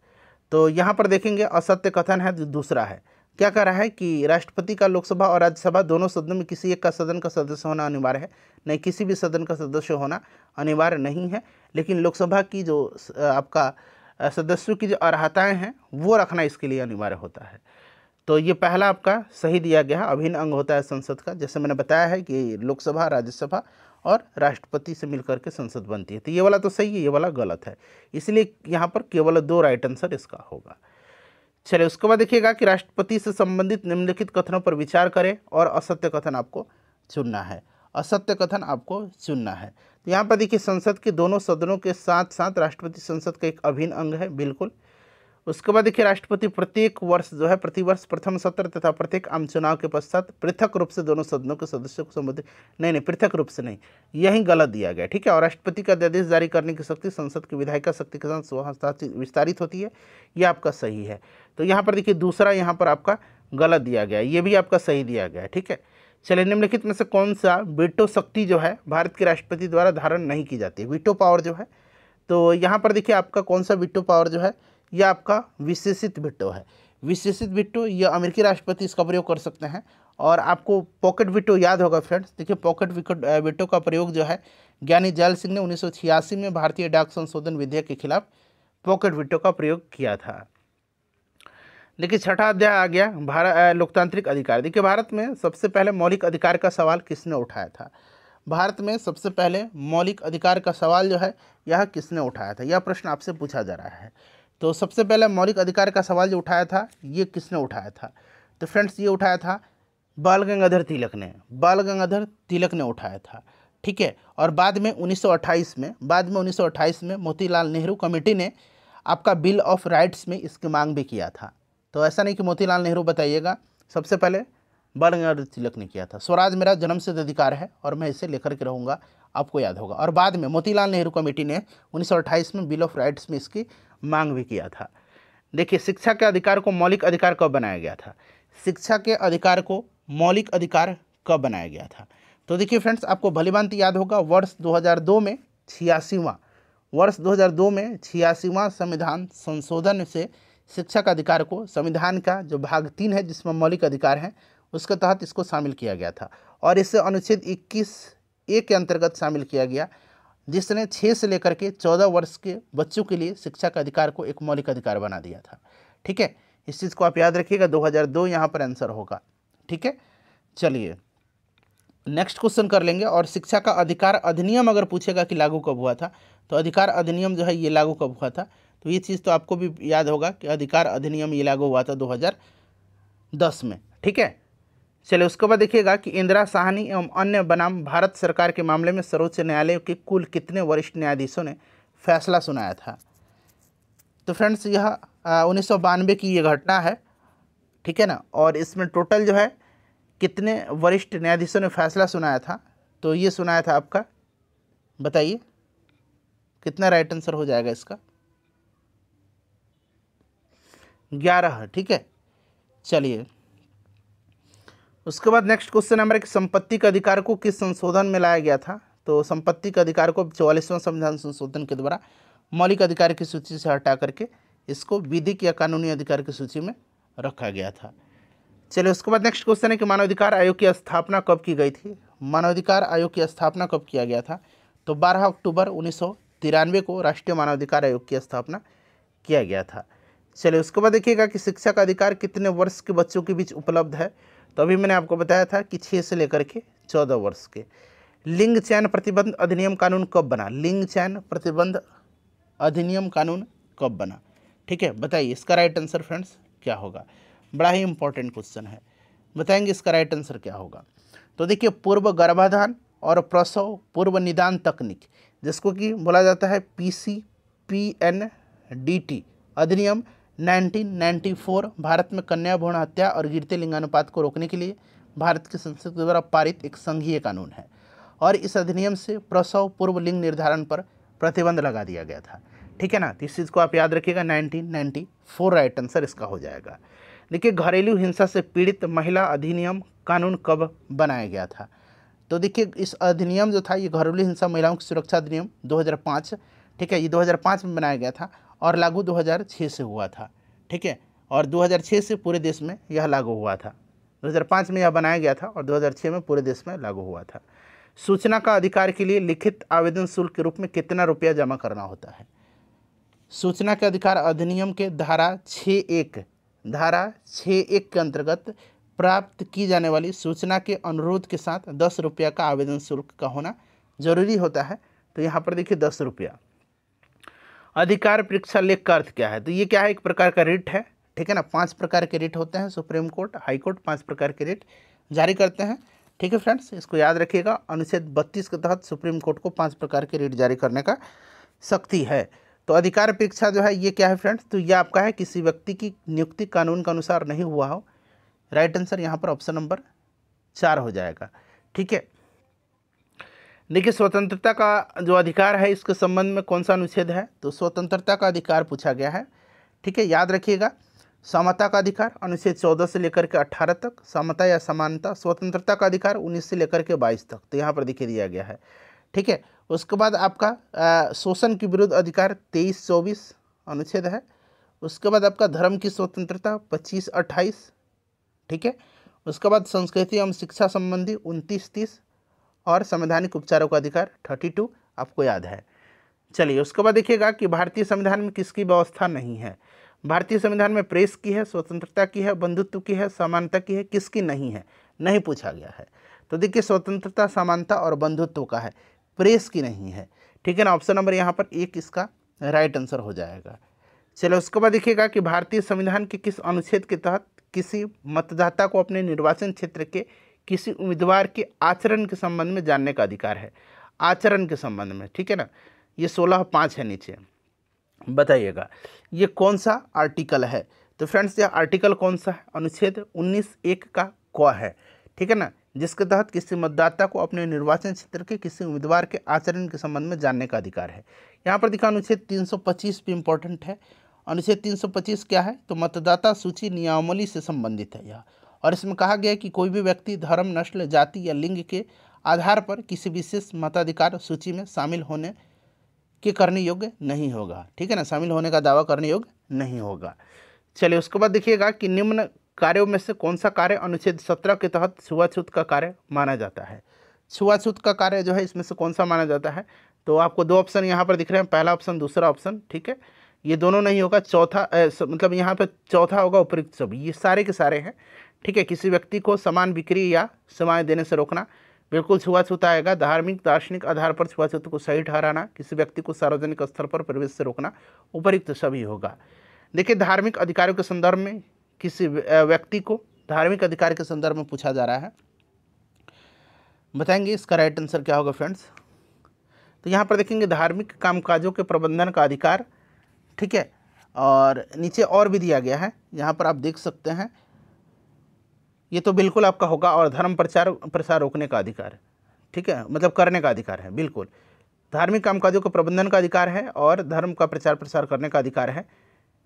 तो यहाँ पर देखेंगे असत्य कथन है, दूसरा है, क्या कह रहा है कि राष्ट्रपति का लोकसभा और राज्यसभा दोनों सदनों में किसी एक का सदन का सदस्य होना अनिवार्य है, नहीं, किसी भी सदन का सदस्य होना अनिवार्य नहीं है, लेकिन लोकसभा की जो आपका सदस्यों की जो अर्हताएँ हैं वो रखना इसके लिए अनिवार्य होता है। तो ये पहला आपका सही दिया गया है, अभिन्न अंग होता है संसद का, जैसे मैंने बताया है कि लोकसभा, राज्यसभा और राष्ट्रपति से मिलकर के संसद बनती है। तो ये वाला तो सही है, ये वाला गलत है, इसलिए यहाँ पर केवल 2 राइट आंसर इसका होगा। चलिए उसके बाद देखिएगा कि राष्ट्रपति से संबंधित निम्नलिखित कथनों पर विचार करें और असत्य कथन आपको चुनना है, असत्य कथन आपको चुनना है। तो यहाँ पर देखिए संसद के दोनों सदनों के साथ साथ राष्ट्रपति संसद का एक अभिन्न अंग है, बिल्कुल। उसके बाद देखिए राष्ट्रपति प्रत्येक वर्ष जो है, प्रतिवर्ष प्रथम सत्र तथा प्रत्येक आम चुनाव के पश्चात पृथक रूप से दोनों सदनों के सदस्यों को संबोधित, नहीं, पृथक रूप से नहीं, यही गलत दिया गया, ठीक है। और राष्ट्रपति का अध्यादेश जारी करने की शक्ति संसद की विधायिका शक्ति के साथ विस्तारित होती है, यह आपका सही है। तो यहाँ पर देखिए दूसरा यहाँ पर आपका गलत दिया गया, ये भी आपका सही दिया गया है, ठीक है। चलिए निम्नलिखित में से कौन सा वीटो शक्ति जो है भारत के राष्ट्रपति द्वारा धारण नहीं की जाती है, वीटो पावर जो है, तो यहाँ पर देखिए आपका कौन सा वीटो पावर जो है, यह आपका विशेषित वीटो है। विशेषित वीटो यह अमेरिकी राष्ट्रपति इसका प्रयोग कर सकते हैं। और आपको पॉकेट वीटो याद होगा फ्रेंड्स, देखिए पॉकेट वीटो का प्रयोग जो है ज्ञानी जैल सिंह ने 1986 में भारतीय डाक संशोधन विधेयक के खिलाफ पॉकेट वीटो का प्रयोग किया था। देखिए छठा अध्याय आ गया भारत लोकतांत्रिक अधिकार। देखिए भारत में सबसे पहले मौलिक अधिकार का सवाल किसने उठाया था? भारत में सबसे पहले मौलिक अधिकार का सवाल जो है यह किसने उठाया था, यह प्रश्न आपसे पूछा जा रहा है। तो सबसे पहले मौलिक अधिकार का सवाल जो उठाया था ये किसने उठाया था? तो फ्रेंड्स ये उठाया था बाल गंगाधर तिलक ने, बाल गंगाधर तिलक ने उठाया था। ठीक है, और बाद में 1928 में मोतीलाल नेहरू कमेटी ने आपका बिल ऑफ राइट्स में इसकी मांग भी किया था। तो ऐसा नहीं कि मोतीलाल नेहरू बताइएगा, सबसे पहले बाल गंगाधर तिलक ने किया था। स्वराज मेरा जन्मसिद्ध अधिकार है और मैं इसे लेकर के रहूँगा, आपको याद होगा। और बाद में मोतीलाल नेहरू कमेटी ने 1928 में बिल ऑफ राइट्स में इसकी मांग भी किया था। देखिए शिक्षा के अधिकार को मौलिक अधिकार कब बनाया गया था? शिक्षा के अधिकार को मौलिक अधिकार कब बनाया गया था? तो देखिए फ्रेंड्स, आपको भलीभांति याद होगा वर्ष 2002 में 86वां संविधान संशोधन से शिक्षा का अधिकार को संविधान का जो भाग 3 है जिसमें मौलिक अधिकार हैं उसके तहत इसको शामिल किया गया था। और इसे अनुच्छेद 21(a) के अंतर्गत शामिल किया गया, जिसने 6 से लेकर के 14 वर्ष के बच्चों के लिए शिक्षा का अधिकार को एक मौलिक अधिकार बना दिया था। ठीक है, इस चीज़ को आप याद रखिएगा, 2002 यहाँ पर आंसर होगा। ठीक है, चलिए नेक्स्ट क्वेश्चन कर लेंगे। और शिक्षा का अधिकार अधिनियम अगर पूछेगा कि लागू कब हुआ था, तो अधिकार अधिनियम जो है ये लागू कब हुआ था? तो ये चीज़ तो आपको भी याद होगा कि अधिकार अधिनियम ये लागू हुआ था 2010 में। ठीक है, चलिए उसके बाद देखिएगा कि इंदिरा साहनी एवं अन्य बनाम भारत सरकार के मामले में सर्वोच्च न्यायालय के कुल कितने वरिष्ठ न्यायाधीशों ने फैसला सुनाया था? तो फ्रेंड्स यह 1992 की ये घटना है। ठीक है ना, और इसमें टोटल जो है कितने वरिष्ठ न्यायाधीशों ने फैसला सुनाया था? तो ये सुनाया था आपका, बताइए कितना राइट आंसर हो जाएगा इसका? 11। ठीक है, चलिए उसके बाद नेक्स्ट क्वेश्चन हमारे कि संपत्ति के अधिकार को किस संशोधन में लाया गया था? तो संपत्ति के अधिकार को 44वां संविधान संशोधन के द्वारा मौलिक अधिकार की सूची से हटा करके इसको विधिक या कानूनी अधिकार की सूची में रखा गया था। चलिए उसके बाद नेक्स्ट क्वेश्चन है कि मानवाधिकार आयोग की स्थापना कब की गई थी? मानवाधिकार आयोग की स्थापना कब किया गया था? तो 12 अक्टूबर 1993 को राष्ट्रीय मानवाधिकार आयोग की स्थापना किया गया था। चलिए उसके बाद देखिएगा कि शिक्षा का अधिकार कितने वर्ष के बच्चों के बीच उपलब्ध है? तो अभी मैंने आपको बताया था कि 6 से लेकर के 14 वर्ष के। लिंग चयन प्रतिबंध अधिनियम कानून कब बना? लिंग चयन प्रतिबंध अधिनियम कानून कब बना? ठीक है, बताइए इसका राइट आंसर फ्रेंड्स क्या होगा? बड़ा ही इंपॉर्टेंट क्वेश्चन है, बताएंगे इसका राइट आंसर क्या होगा? तो देखिए पूर्व गर्भाधान और प्रसव पूर्व निदान तकनीक, जिसको कि बोला जाता है PCPNDT अधिनियम 1994 भारत में कन्या भ्रूण हत्या और गिरते लिंगानुपात को रोकने के लिए भारत की संसद द्वारा पारित एक संघीय कानून है। और इस अधिनियम से प्रसव पूर्व लिंग निर्धारण पर प्रतिबंध लगा दिया गया था। ठीक है ना, तो इस चीज़ को आप याद रखिएगा, 1994 राइट आंसर इसका हो जाएगा। देखिए घरेलू हिंसा से पीड़ित महिला अधिनियम कानून कब बनाया गया था? तो देखिए इस अधिनियम जो था ये घरेलू हिंसा महिलाओं की सुरक्षा अधिनियम 2005, ठीक है, ये 2005 में बनाया गया था और लागू 2006 से हुआ था। ठीक है, और 2006 से पूरे देश में यह लागू हुआ था। 2005 में यह बनाया गया था और 2006 में पूरे देश में लागू हुआ था। सूचना का अधिकार के लिए लिखित आवेदन शुल्क के रूप में कितना रुपया जमा करना होता है? सूचना के अधिकार अधिनियम के धारा 6(1) के अंतर्गत प्राप्त की जाने वाली सूचना के अनुरोध के साथ 10 रुपया का आवेदन शुल्क का होना जरूरी होता है। तो यहाँ पर देखिए 10 रुपया। अधिकार परीक्षा लेख का अर्थ क्या है? तो ये क्या है? एक प्रकार का रिट है। ठीक है ना, 5 प्रकार के रिट होते हैं, सुप्रीम कोर्ट, हाई कोर्ट 5 प्रकार के रिट जारी करते हैं। ठीक है फ्रेंड्स, इसको याद रखिएगा, अनुच्छेद 32 के तहत सुप्रीम कोर्ट को 5 प्रकार के रिट जारी करने का शक्ति है। तो अधिकार परीक्षा जो है ये क्या है फ्रेंड्स? तो ये आपका है किसी व्यक्ति की नियुक्ति कानून के अनुसार नहीं हुआ हो। राइट आंसर यहाँ पर ऑप्शन नंबर 4 हो जाएगा। ठीक है, देखिए स्वतंत्रता का जो अधिकार है इसके संबंध में कौन सा अनुच्छेद है? तो स्वतंत्रता का अधिकार पूछा गया है। ठीक है, याद रखिएगा, समता का अधिकार अनुच्छेद 14 से लेकर के 18 तक, समता या समानता। स्वतंत्रता का अधिकार 19 से लेकर के 22 तक, तो यहाँ पर देखिए दिया गया है। ठीक है, उसके बाद आपका शोषण के विरुद्ध अधिकार 23-24 अनुच्छेद है। उसके बाद आपका धर्म की स्वतंत्रता 25-28। ठीक है, उसके बाद संस्कृति एवं शिक्षा संबंधी 29-30 और संवैधानिक उपचारों का अधिकार 32 आपको याद है। चलिए उसके बाद देखिएगा कि भारतीय संविधान में किसकी व्यवस्था नहीं है? भारतीय संविधान में प्रेस की है, स्वतंत्रता की है, बंधुत्व की है, समानता की है, किसकी नहीं है? नहीं पूछा गया है। तो देखिए स्वतंत्रता, समानता और बंधुत्व का है, प्रेस की नहीं है। ठीक है ना, ऑप्शन नंबर यहाँ पर एक इसका राइट आंसर हो जाएगा। चलो उसके बाद देखिएगा कि भारतीय संविधान के किस अनुच्छेद के तहत किसी मतदाता को अपने निर्वाचन क्षेत्र के किसी उम्मीदवार के आचरण के संबंध में जानने का अधिकार है? आचरण के संबंध में, ठीक है ना, ये 16(5) है नीचे, बताइएगा ये कौन सा आर्टिकल है? तो फ्रेंड्स यह आर्टिकल कौन सा है? अनुच्छेद 19(1) का क है, ठीक है ना, जिसके तहत किसी मतदाता को अपने निर्वाचन क्षेत्र के किसी उम्मीदवार के आचरण के संबंध में जानने का अधिकार है। यहाँ पर दिखा अनुच्छेद 325 भी इंपॉर्टेंट है। अनुच्छेद 325 क्या है? तो मतदाता सूची नियमावली से संबंधित है यह, और इसमें कहा गया है कि कोई भी व्यक्ति धर्म, नस्ल, जाति या लिंग के आधार पर किसी विशेष मताधिकार सूची में शामिल होने के करने योग्य नहीं होगा। ठीक है ना, शामिल होने का दावा करने योग्य नहीं होगा। चलिए उसके बाद देखिएगा कि निम्न कार्यों में से कौन सा कार्य अनुच्छेद 17 के तहत छुआछूत का कार्य माना जाता है? छुआछूत का कार्य जो है इसमें से कौन सा माना जाता है? तो आपको दो ऑप्शन यहाँ पर दिख रहे हैं, पहला ऑप्शन, दूसरा ऑप्शन, ठीक है, ये दोनों नहीं होगा, चौथा मतलब यहाँ पर चौथा होगा उपयुक्त सभी, ये सारे के सारे हैं। ठीक है, किसी व्यक्ति को समान बिक्री या सेवाएं देने से रोकना, बिल्कुल छुआछूत आएगा। धार्मिक, दार्शनिक आधार पर छुआछूत को सही ठहराना, किसी व्यक्ति को सार्वजनिक स्थल पर प्रवेश से रोकना, उपयुक्त सभी होगा। देखिए धार्मिक अधिकारों के संदर्भ में किसी व्यक्ति को धार्मिक अधिकार के संदर्भ में पूछा जा रहा है, बताएंगे इसका राइट आंसर क्या होगा फ्रेंड्स? तो यहाँ पर देखेंगे धार्मिक कामकाजों के प्रबंधन का अधिकार, ठीक है, और नीचे और भी दिया गया है, यहाँ पर आप देख सकते हैं, ये तो बिल्कुल आपका होगा, और धर्म प्रसार रोकने का अधिकार, ठीक है, मतलब करने का अधिकार है, बिल्कुल धार्मिक कामकाजों के प्रबंधन का अधिकार है और धर्म का प्रचार प्रसार करने का अधिकार है।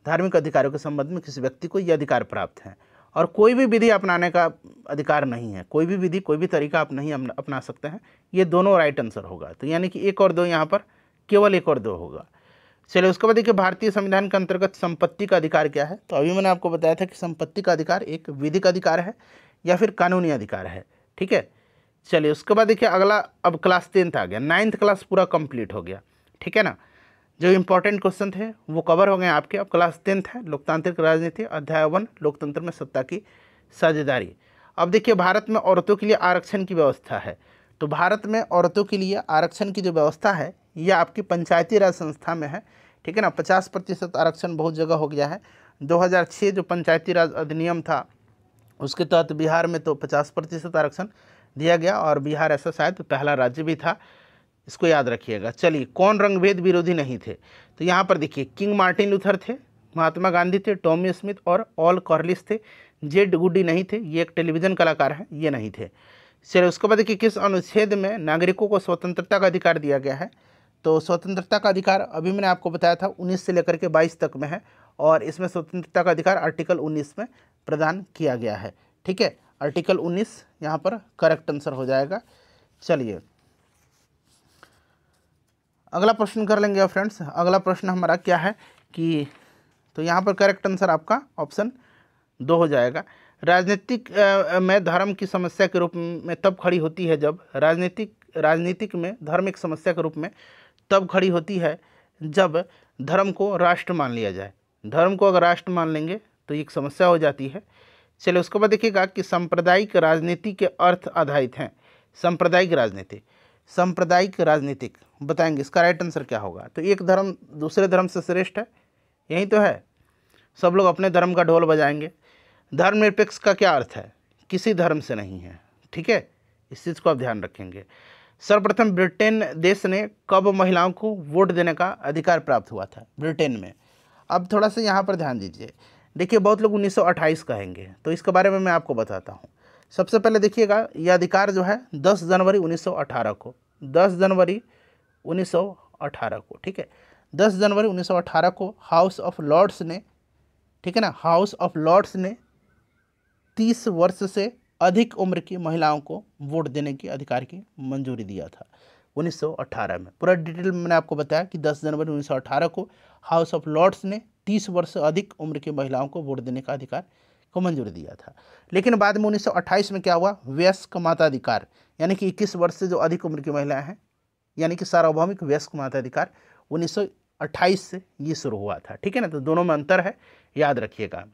धार्मिक अधिकारों के संबंध में किसी व्यक्ति को ये अधिकार प्राप्त है, और कोई भी विधि अपनाने का अधिकार नहीं है, कोई भी विधि, कोई भी तरीका आप नहीं अपना सकते हैं। ये दोनों राइट आंसर होगा, तो यानी कि 1 और 2 यहाँ पर केवल 1 और 2 होगा। चलिए उसके बाद देखिए भारतीय संविधान के अंतर्गत संपत्ति का अधिकार क्या है? तो अभी मैंने आपको बताया था कि संपत्ति का अधिकार एक विधिक अधिकार है या फिर कानूनी अधिकार है, ठीक है। चलिए उसके बाद देखिए अगला, अब क्लास 10th आ गया, 9th क्लास पूरा कंप्लीट हो गया, ठीक है ना। जो इंपॉर्टेंट क्वेश्चन थे वो कवर हो गए आपके। अब क्लास 10th है, लोकतांत्रिक राजनीति, अध्याय 1, लोकतंत्र में सत्ता की साझेदारी। अब देखिए भारत में औरतों के लिए आरक्षण की व्यवस्था है, तो भारत में औरतों के लिए आरक्षण की जो व्यवस्था है ये आपकी पंचायती राज संस्था में है, ठीक है ना। 50% आरक्षण बहुत जगह हो गया है। 2006 जो पंचायती राज अधिनियम था उसके तहत बिहार में तो 50% आरक्षण दिया गया, और बिहार ऐसा शायद पहला राज्य भी था, इसको याद रखिएगा। चलिए कौन रंगभेद विरोधी नहीं थे? तो यहाँ पर देखिए किंग मार्टिन लूथर थे, महात्मा गांधी थे, टॉमी स्मिथ और ऑल कॉर्लिस थे। जेड गुडी नहीं थे, ये एक टेलीविज़न कलाकार हैं, ये नहीं थे। चलिए उसके बाद देखिए किस अनुच्छेद में नागरिकों को स्वतंत्रता का अधिकार दिया गया है? तो स्वतंत्रता का अधिकार अभी मैंने आपको बताया था 19 से लेकर के 22 तक में है, और इसमें स्वतंत्रता का अधिकार आर्टिकल 19 में प्रदान किया गया है, ठीक है। आर्टिकल 19 यहाँ पर करेक्ट आंसर हो जाएगा। चलिए अगला प्रश्न कर लेंगे फ्रेंड्स। अगला प्रश्न हमारा क्या है कि, तो यहाँ पर करेक्ट आंसर आपका ऑप्शन 2 हो जाएगा। राजनीतिक में धर्म की समस्या के रूप में तब खड़ी होती है जब राजनीतिक में धर्म एक समस्या के रूप में तब खड़ी होती है जब धर्म को राष्ट्र मान लिया जाए। धर्म को अगर राष्ट्र मान लेंगे तो एक समस्या हो जाती है। चलिए उसके बाद देखिएगा कि सांप्रदायिक राजनीति के अर्थ आधारित हैं। सांप्रदायिक राजनीतिक बताएंगे, इसका राइट आंसर क्या होगा? तो एक धर्म दूसरे धर्म से श्रेष्ठ है, यही तो है, सब लोग अपने धर्म का ढोल बजाएंगे। धर्मनिरपेक्ष का क्या अर्थ है? किसी धर्म से नहीं है, ठीक है, इस चीज़ को आप ध्यान रखेंगे। सर्वप्रथम ब्रिटेन देश ने कब महिलाओं को वोट देने का अधिकार प्राप्त हुआ था? ब्रिटेन में। अब थोड़ा सा यहाँ पर ध्यान दीजिए, देखिए बहुत लोग 1928 कहेंगे, तो इसके बारे में मैं आपको बताता हूँ। सबसे पहले देखिएगा यह अधिकार जो है 10 जनवरी 1918 को, 10 जनवरी 1918 को, ठीक है, 10 जनवरी 1918 को हाउस ऑफ लॉर्ड्स ने, ठीक है ना, हाउस ऑफ लॉर्ड्स ने 30 वर्ष से अधिक उम्र की महिलाओं को वोट देने के अधिकार की मंजूरी दिया था 1918 में। पूरा डिटेल में मैंने आपको बताया कि 10 जनवरी 1918 को हाउस ऑफ लॉर्ड्स ने 30 वर्ष से अधिक उम्र की महिलाओं को वोट देने का अधिकार को मंजूरी दिया था। लेकिन बाद में 1928 में क्या हुआ? वयस्क मताधिकार, यानी कि 21 वर्ष से जो अधिक उम्र की महिलाएं हैं, यानी कि सार्वभौमिक वयस्क मताधिकार 28 से ये शुरू हुआ था, ठीक है ना। तो दोनों में अंतर है, याद रखिएगा।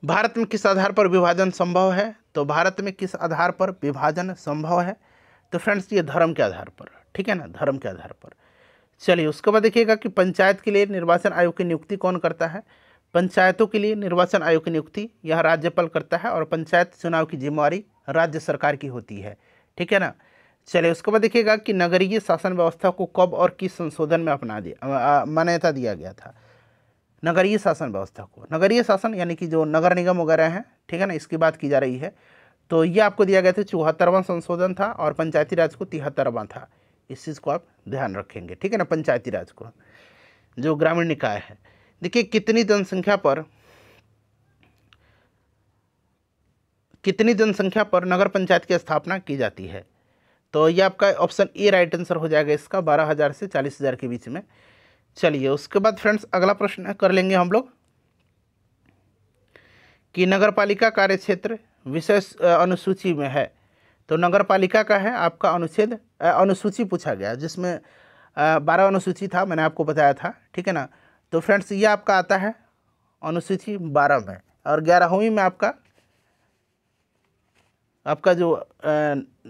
भारत में किस आधार पर विभाजन संभव है? तो भारत में किस आधार पर विभाजन संभव है? तो फ्रेंड्स ये धर्म के आधार पर, ठीक है ना, धर्म के आधार पर। चलिए उसके बाद देखिएगा कि पंचायत के लिए निर्वाचन आयोग की नियुक्ति कौन करता है? पंचायतों के लिए निर्वाचन आयोग की नियुक्ति यह राज्यपाल करता है और पंचायत चुनाव की जिम्मेवारी राज्य सरकार की होती है, ठीक है ना। चलिए उसके बाद देखिएगा कि नगरीय शासन व्यवस्था को कब और किस संशोधन में मान्यता दिया गया था? नगरीय शासन व्यवस्था को, नगरीय शासन यानी कि जो नगर निगम वगैरह हैं, ठीक है ना, इसकी बात की जा रही है। तो ये आपको दिया गया था 74वां संशोधन था और पंचायती राज को 73वां था। इस चीज़ को आप ध्यान रखेंगे, ठीक है ना। पंचायती राज को जो ग्रामीण निकाय है, देखिए कितनी जनसंख्या पर नगर पंचायत की स्थापना की जाती है? तो ये आपका ऑप्शन ए राइट आंसर हो जाएगा इसका, 12,000 से 40,000 के बीच में। चलिए उसके बाद फ्रेंड्स अगला प्रश्न कर लेंगे हम लोग कि नगरपालिका कार्य क्षेत्र विशेष अनुसूची में है। तो नगरपालिका का है आपका अनुसूची पूछा गया, जिसमें 12 अनुसूची था, मैंने आपको बताया था, ठीक है ना। तो फ्रेंड्स ये आपका आता है अनुसूची 12 में, और 11वीं में आपका जो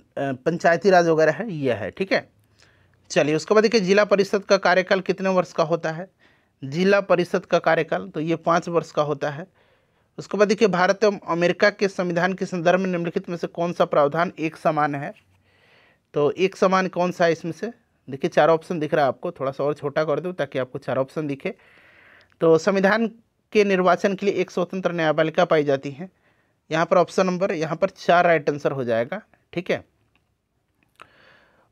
पंचायती राज वगैरह है ये है, ठीक है। चलिए उसके बाद देखिए जिला परिषद का कार्यकाल कितने वर्ष का होता है? जिला परिषद का कार्यकाल तो ये 5 वर्ष का होता है। उसके बाद देखिए भारत एवं अमेरिका के संविधान के संदर्भ में निम्नलिखित में से कौन सा प्रावधान एक समान है? तो एक समान कौन सा है इसमें से? देखिए 4 ऑप्शन दिख रहा है आपको, थोड़ा सा और छोटा कर दूँ ताकि आपको 4 ऑप्शन दिखे। तो संविधान के निर्वाचन के लिए एक स्वतंत्र न्यायपालिका पाई जाती है। यहाँ पर ऑप्शन नंबर यहाँ पर 4 राइट आंसर हो जाएगा, ठीक है।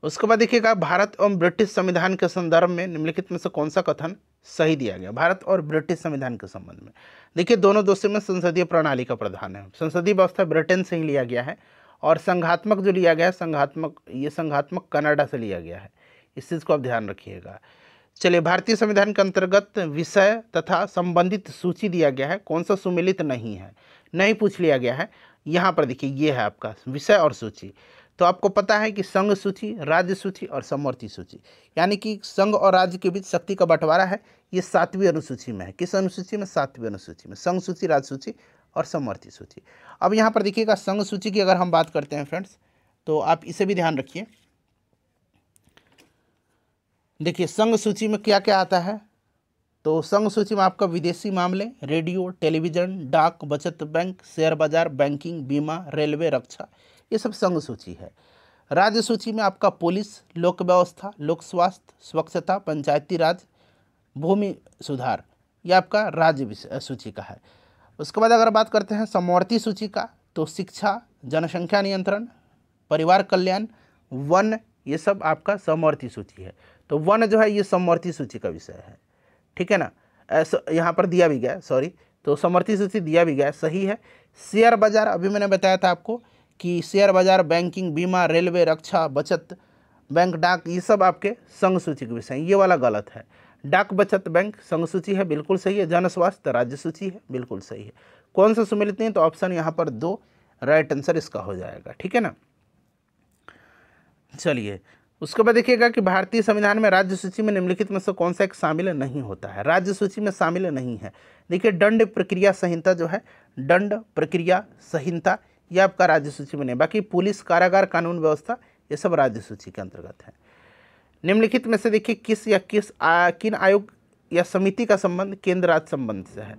उसके बाद देखिएगा भारत एवं ब्रिटिश संविधान के संदर्भ में निम्नलिखित में से कौन सा कथन सही दिया गया? भारत और ब्रिटिश संविधान के संबंध में देखिए दोनों देशों में संसदीय प्रणाली का प्रावधान है। संसदीय व्यवस्था ब्रिटेन से ही लिया गया है और संघात्मक जो लिया गया है संघात्मक कनाडा से लिया गया है। इस चीज़ को आप ध्यान रखिएगा। चलिए भारतीय संविधान के अंतर्गत विषय तथा संबंधित सूची दिया गया है, कौन सा सुमेलित नहीं है? नहीं पूछ लिया गया है। यहाँ पर देखिए ये है आपका विषय और सूची। तो आपको पता है कि संघ सूची, राज्य सूची और समवर्ती सूची, यानी कि संघ और राज्य के बीच शक्ति का बंटवारा है, ये 7वीं अनुसूची में है। किस अनुसूची में? 7वीं अनुसूची में, संघ सूची, राज्य सूची और समवर्ती सूची। अब यहाँ पर देखिएगा संघ सूची की अगर हम बात करते हैं फ्रेंड्स, तो आप इसे भी ध्यान रखिए। देखिए संघ सूची में क्या क्या आता है? तो संघ सूची में आपका विदेशी मामले, रेडियो, टेलीविजन, डाक, बचत बैंक, शेयर बाजार, बैंकिंग, बीमा, रेलवे, रक्षा, ये सब संघ सूची है। राज्य सूची में आपका पुलिस, लोक व्यवस्था, लोक स्वास्थ्य, स्वच्छता, पंचायती राज, भूमि सुधार, ये आपका राज्य सूची का है। उसके बाद अगर बात करते हैं समवर्ती सूची का, तो शिक्षा, जनसंख्या नियंत्रण, परिवार कल्याण, वन, ये सब आपका समवर्ती सूची है। तो वन जो है ये समवर्ती सूची का विषय है, ठीक है ना। यहाँ पर दिया भी गया, सॉरी, तो समवर्ती सूची दिया भी गया, सही है। शेयर बाजार, अभी मैंने बताया था आपको कि शेयर बाजार, बैंकिंग, बीमा, रेलवे, रक्षा, बचत बैंक, डाक, ये सब आपके संघ सूची के विषय हैं। ये वाला गलत है। डाक, बचत बैंक संघ सूची है, बिल्कुल सही है। जन स्वास्थ्य राज्य सूची है, बिल्कुल सही है। कौन सा सुमेलित नहीं? तो ऑप्शन यहाँ पर 2 राइट आंसर इसका हो जाएगा, ठीक है ना। चलिए उसके बाद देखिएगा कि भारतीय संविधान में राज्य सूची में निम्नलिखित में से कौन सा एक शामिल नहीं होता है? राज्य सूची में शामिल नहीं है। देखिए दंड प्रक्रिया संहिता जो है, दंड प्रक्रिया संहिता, यह आपका राज्य सूची में नहीं। बाकी पुलिस, कारागार, कानून व्यवस्था, ये सब राज्य सूची के अंतर्गत है। निम्नलिखित में से देखिए किन आयोग या समिति का संबंध केंद्र राज्य संबंध से है?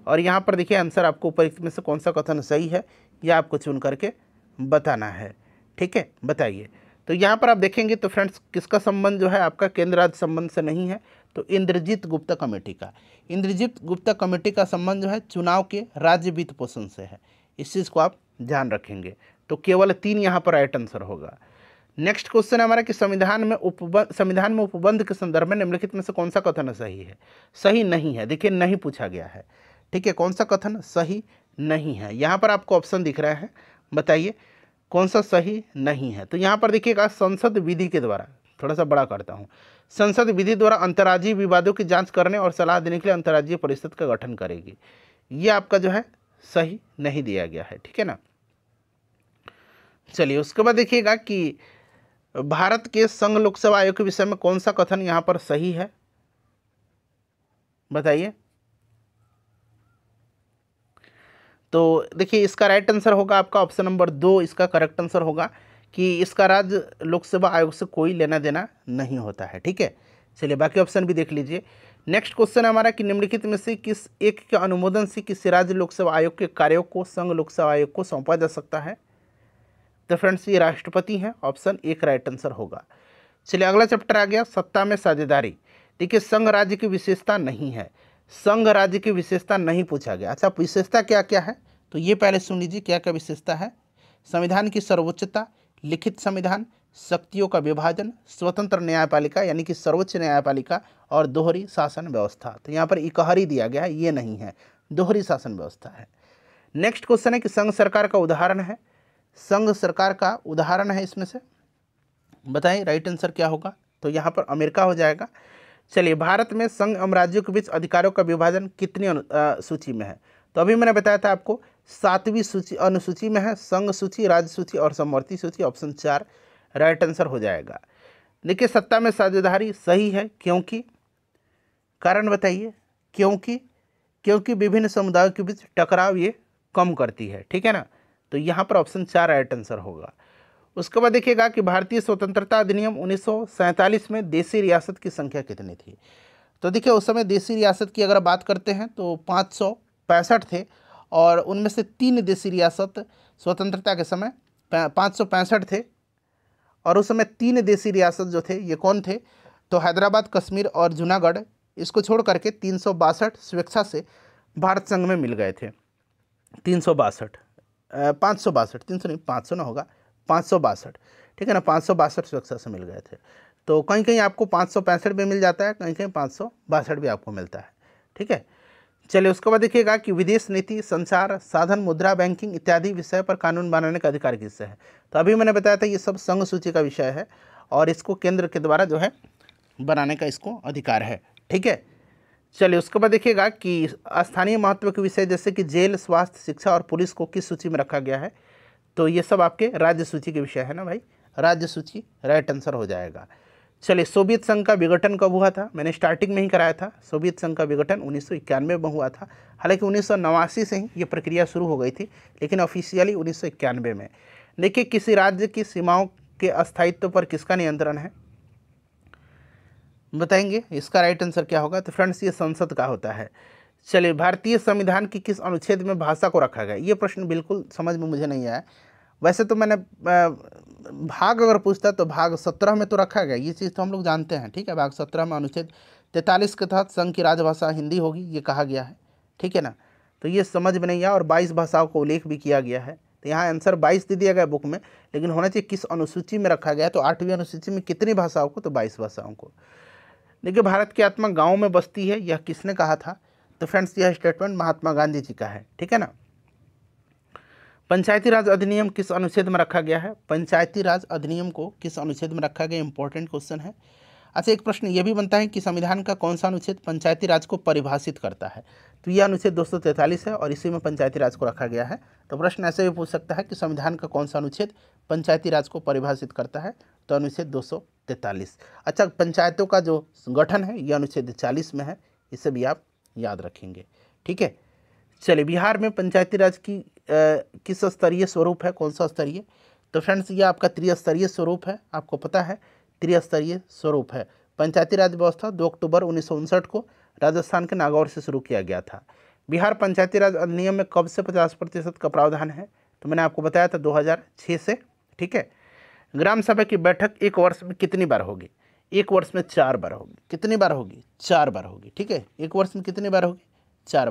और यहाँ पर देखिए आंसर आपको उपयुक्त में से कौन सा कथन सही है, यह आपको चुन करके बताना है, ठीक है, बताइए। तो यहाँ पर आप देखेंगे तो फ्रेंड्स किसका संबंध जो है आपका केंद्र राज्य संबंध से नहीं है? तो इंद्रजीत गुप्ता कमेटी का। इंद्रजीत गुप्ता कमेटी का संबंध जो है चुनाव के राज्य वित्त पोषण से है। इस चीज़ को आप ध्यान रखेंगे। तो केवल 3 यहाँ पर राइट आंसर होगा। नेक्स्ट क्वेश्चन है हमारा कि संविधान में उपबंध के संदर्भ में निम्नलिखित में से कौन सा कथन सही है? सही नहीं है। देखिए नहीं पूछा गया है, ठीक है। कौन सा कथन सही नहीं है? यहाँ पर आपको ऑप्शन दिख रहा है, बताइए कौन सा सही नहीं है। तो यहाँ पर देखिएगा संसद विधि के द्वारा, थोड़ा सा बड़ा करता हूँ, संसद विधि द्वारा अंतर्राज्यीय विवादों की जांच करने और सलाह देने के लिए अंतर्राज्यीय परिषद का गठन करेगी। ये आपका जो है सही नहीं दिया गया है, ठीक है ना। चलिए उसके बाद देखिएगा कि भारत के संघ लोक सेवा आयोग के विषय में कौन सा कथन यहाँ पर सही है? बताइए। तो देखिए इसका राइट आंसर होगा आपका ऑप्शन नंबर 2, इसका करेक्ट आंसर होगा कि इसका राज्य लोक सेवा आयोग से कोई लेना देना नहीं होता है। ठीक है, चलिए बाकी ऑप्शन भी देख लीजिए। नेक्स्ट क्वेश्चन है हमारा कि निम्नलिखित में से किस एक के अनुमोदन से किसी राज्य लोक सेवा आयोग के कार्यों को संघ लोक सेवा आयोग को सौंपा जा सकता है? तो फ्रेंड्स ये राष्ट्रपति हैं, ऑप्शन 1 राइट आंसर होगा। चलिए अगला चैप्टर आ गया सत्ता में साझेदारी। देखिए संघ राज्य की विशेषता नहीं है, संघ राज्य की विशेषता नहीं पूछा गया। अच्छा विशेषता क्या क्या है तो ये पहले सुन लीजिए क्या क्या विशेषता है। संविधान की सर्वोच्चता, लिखित संविधान, शक्तियों का विभाजन, स्वतंत्र न्यायपालिका यानी कि सर्वोच्च न्यायपालिका और दोहरी शासन व्यवस्था। तो यहाँ पर इकहरी दिया गया है, ये नहीं है, दोहरी शासन व्यवस्था है। नेक्स्ट क्वेश्चन है कि संघ सरकार का उदाहरण है, संघ सरकार का उदाहरण है इसमें से बताएं राइट आंसर क्या होगा? तो यहाँ पर अमेरिका हो जाएगा। चलिए भारत में संघ एवं राज्यों के बीच अधिकारों का विभाजन कितनी सूची में है? तो अभी मैंने बताया था आपको 7वीं सूची अनुसूची में है, संघ सूची, राज्य सूची और समवर्ती सूची, ऑप्शन 4 राइट आंसर हो जाएगा। देखिए सत्ता में साझेदारी सही है, क्योंकि कारण बताइए। क्योंकि विभिन्न समुदायों के बीच टकराव ये कम करती है, ठीक है ना, तो यहाँ पर ऑप्शन 4 राइट आंसर होगा। उसके बाद देखिएगा कि भारतीय स्वतंत्रता अधिनियम 1947 में देशी रियासत की संख्या कितनी थी? तो देखिए उस समय देशी रियासत की अगर बात करते हैं तो 565 थे और उनमें से 3 देशी रियासत स्वतंत्रता के समय 565 थे और उस समय 3 देशी रियासत जो थे ये कौन थे? तो हैदराबाद, कश्मीर और जूनागढ़, इसको छोड़ करके 362 स्वेच्छा से भारत संघ में मिल गए थे। 362 562 300 नहीं 500 ना होगा 562, ठीक है ना, 562 स्वेच्छा से मिल गए थे। तो कहीं कहीं आपको 565 भी मिल जाता है, कहीं कहीं 562 भी आपको मिलता है, ठीक है। चलिए उसके बाद देखिएगा कि विदेश नीति, संचार साधन, मुद्रा, बैंकिंग इत्यादि विषय पर कानून बनाने का अधिकार किससे है? तो अभी मैंने बताया था ये सब संघ सूची का विषय है और इसको केंद्र के द्वारा जो है बनाने का इसको अधिकार है, ठीक है। चलिए उसके बाद देखिएगा कि स्थानीय महत्व के विषय जैसे कि जेल, स्वास्थ्य, शिक्षा और पुलिस को किस सूची में रखा गया है? तो ये सब आपके राज्य सूची के विषय है ना भाई, राज्य सूची राइट आंसर हो जाएगा। चलिए सोवियत संघ का विघटन कब हुआ था? मैंने स्टार्टिंग में ही कराया था, सोवियत संघ का विघटन 1991 में हुआ था। हालांकि 1989 से ही ये प्रक्रिया शुरू हो गई थी, लेकिन ऑफिशियली 1991 में। देखिए किसी राज्य की सीमाओं के अस्थायित्व पर किसका नियंत्रण है? बताएंगे इसका राइट आंसर क्या होगा? तो फ्रेंड्स ये संसद का होता है। चलिए भारतीय संविधान की किस अनुच्छेद में भाषा को रखा गया? ये प्रश्न बिल्कुल समझ में मुझे नहीं आया। वैसे तो मैंने भाग अगर पूछता तो भाग 17 में तो रखा गया, ये चीज़ तो हम लोग जानते हैं, ठीक है। भाग 17 में अनुच्छेद 43 के तहत संघ की राजभाषा हिंदी होगी, ये कहा गया है, ठीक है ना। तो ये समझ में नहीं आया और 22 भाषाओं का उल्लेख भी किया गया है। तो यहाँ आंसर 22 दे दिया गया बुक में, लेकिन होना चाहिए किस अनुसूची में रखा गया। तो 8वीं अनुसूची में कितनी भाषाओं को? तो 22 भाषाओं को। देखिए भारत की आत्मा गाँव में बसती है, यह किसने कहा था? तो फ्रेंड्स यह स्टेटमेंट महात्मा गांधी जी का है, ठीक है ना। पंचायती राज अधिनियम किस अनुच्छेद में रखा गया है? पंचायती राज अधिनियम को किस अनुच्छेद में रखा गया? इंपॉर्टेंट क्वेश्चन है। अच्छा एक प्रश्न ये भी बनता है कि संविधान का कौन सा अनुच्छेद पंचायती राज को परिभाषित करता है? तो यह अनुच्छेद 243 है और इसी में पंचायती राज को रखा गया है। तो प्रश्न ऐसे भी पूछ सकता है कि संविधान का कौन सा अनुच्छेद पंचायती राज को परिभाषित करता है? तो अनुच्छेद 243। अच्छा पंचायतों का जो गठन है यह अनुच्छेद 40 में है, इसे भी आप याद रखेंगे, ठीक है। चलिए बिहार में पंचायती राज की किस स्तरीय स्वरूप है? कौन सा स्तरीय? तो फ्रेंड्स ये आपका त्रिस्तरीय स्वरूप है, आपको पता है त्रिस्तरीय स्वरूप है। पंचायती राज व्यवस्था 2 अक्टूबर 1959 को राजस्थान के नागौर से शुरू किया गया था। बिहार पंचायती राज अधिनियम में कब से 50% का प्रावधान है? तो मैंने आपको बताया था 2006 से, ठीक है। ग्राम सभा की बैठक 1 वर्ष में कितनी बार होगी? 1 वर्ष में 4 बार होगी। कितनी बार होगी? 4 बार होगी, ठीक है। 1 वर्ष में कितनी बार होगी? 4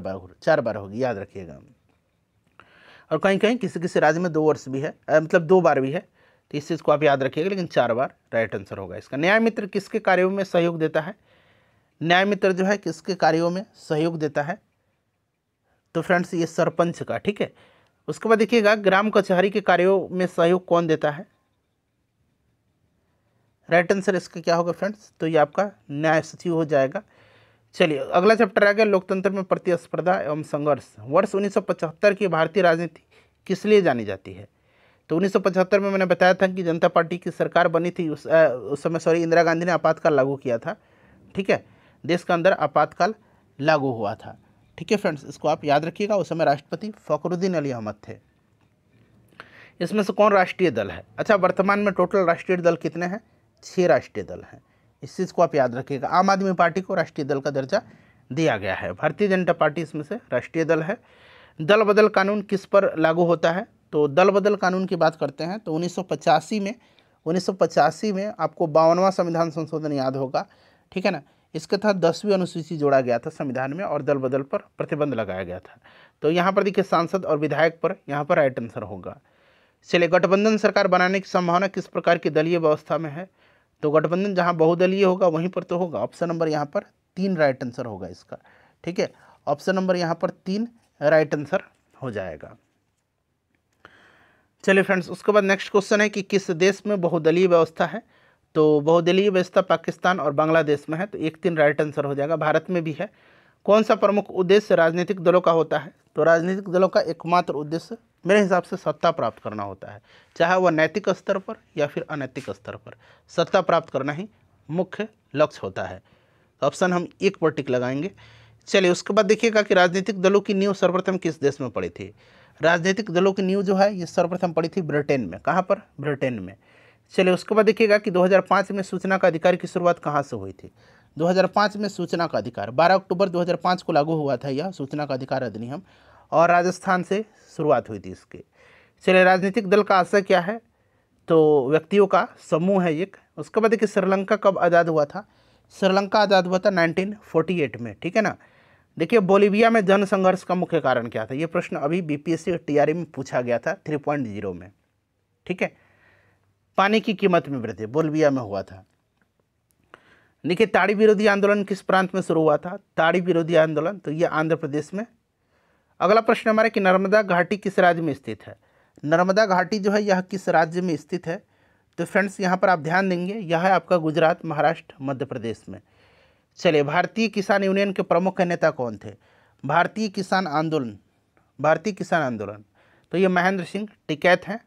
बार होगी, याद रखिएगा। और कहीं कहीं किसी किसी राज्य में 2 वर्ष भी है, मतलब 2 बार भी है, तो इस चीज़ को आप याद रखिएगा, लेकिन 4 बार राइट आंसर होगा इसका। न्याय मित्र किसके कार्यों में सहयोग देता है? न्याय मित्र जो है किसके कार्यों में सहयोग देता है? तो फ्रेंड्स ये सरपंच का, ठीक है। उसके बाद देखिएगा ग्राम कचहरी के कार्यों में सहयोग कौन देता है? राइट आंसर इसका क्या होगा फ्रेंड्स? तो ये आपका न्याय सचिव हो जाएगा। चलिए अगला चैप्टर आ गया लोकतंत्र में प्रतिस्पर्धा एवं संघर्ष। वर्ष 1975 की भारतीय राजनीति किस लिए जानी जाती है? तो 1975 में मैंने बताया था कि जनता पार्टी की सरकार बनी थी, उस समय इंदिरा गांधी ने आपातकाल लागू किया था, ठीक है। देश के अंदर आपातकाल लागू हुआ था। ठीक है फ्रेंड्स, इसको आप याद रखिएगा। उस समय राष्ट्रपति फखरुद्दीन अली अहमद थे। इसमें से कौन राष्ट्रीय दल है? अच्छा, वर्तमान में टोटल राष्ट्रीय दल कितने हैं? 6 राष्ट्रीय दल हैं। इस चीज़ को आप याद रखिएगा। आम आदमी पार्टी को राष्ट्रीय दल का दर्जा दिया गया है। भारतीय जनता पार्टी इसमें से राष्ट्रीय दल है। दल बदल कानून किस पर लागू होता है? तो दल बदल कानून की बात करते हैं तो 1985 में आपको 52वां संविधान संशोधन याद होगा। ठीक है ना, इसके तहत 10वीं अनुसूची जोड़ा गया था संविधान में और दल बदल पर प्रतिबंध लगाया गया था। तो यहाँ पर देखिए सांसद और विधायक पर यहाँ पर राइट आंसर होगा। चलिए, गठबंधन सरकार बनाने की संभावना किस प्रकार की दलीय व्यवस्था में है? तो गठबंधन जहाँ बहुदलीय होगा वहीं पर तो होगा। ऑप्शन नंबर यहाँ पर 3 राइट आंसर होगा इसका। ठीक है, ऑप्शन नंबर यहाँ पर 3 राइट आंसर हो जाएगा। चलिए फ्रेंड्स, उसके बाद नेक्स्ट क्वेश्चन है कि किस देश में बहुदलीय व्यवस्था है? तो बहुदलीय व्यवस्था पाकिस्तान और बांग्लादेश में है, तो 1-3 राइट आंसर हो जाएगा। भारत में भी है। कौन सा प्रमुख उद्देश्य राजनीतिक दलों का होता है? तो राजनीतिक दलों का एकमात्र उद्देश्य मेरे हिसाब से सत्ता प्राप्त करना होता है, चाहे वह नैतिक स्तर पर या फिर अनैतिक स्तर पर, सत्ता प्राप्त करना ही मुख्य लक्ष्य होता है। तो ऑप्शन हम 1 पर टिक लगाएंगे। चलिए, उसके बाद देखिएगा कि राजनीतिक दलों की नींव सर्वप्रथम किस देश में पड़ी थी? राजनीतिक दलों की नींव जो है ये सर्वप्रथम पड़ी थी ब्रिटेन में। कहाँ पर? ब्रिटेन में। चलिए, उसके बाद देखिएगा कि 2005 में सूचना का अधिकार की शुरुआत कहाँ से हुई थी? 2005 में सूचना का अधिकार 12 अक्टूबर 2005 को लागू हुआ था यह सूचना का अधिकार अधिनियम, और राजस्थान से शुरुआत हुई थी इसकी। चलिए, राजनीतिक दल का आशय क्या है? तो व्यक्तियों का समूह है एक। उसके बाद देखिए श्रीलंका कब आज़ाद हुआ था? श्रीलंका आज़ाद हुआ था 1948 में। ठीक है ना। देखिए, बोलीविया में जन संघर्ष का मुख्य कारण क्या था? ये प्रश्न अभी बीपीएससी टीआरई में पूछा गया था 3.0 में। ठीक है, पानी की कीमत में वृद्धि बोलीविया में हुआ था। देखिए, ताड़ी विरोधी आंदोलन किस प्रांत में शुरू हुआ था? ताड़ी विरोधी आंदोलन तो ये आंध्र प्रदेश में। अगला प्रश्न हमारा कि नर्मदा घाटी किस राज्य में स्थित है? नर्मदा घाटी जो है यह किस राज्य में स्थित है? तो फ्रेंड्स यहाँ पर आप ध्यान देंगे, यह है आपका गुजरात, महाराष्ट्र, मध्य प्रदेश में। चलिए, भारतीय किसान यूनियन के प्रमुख नेता कौन थे? भारतीय किसान आंदोलन तो ये महेंद्र सिंह टिकैत हैं।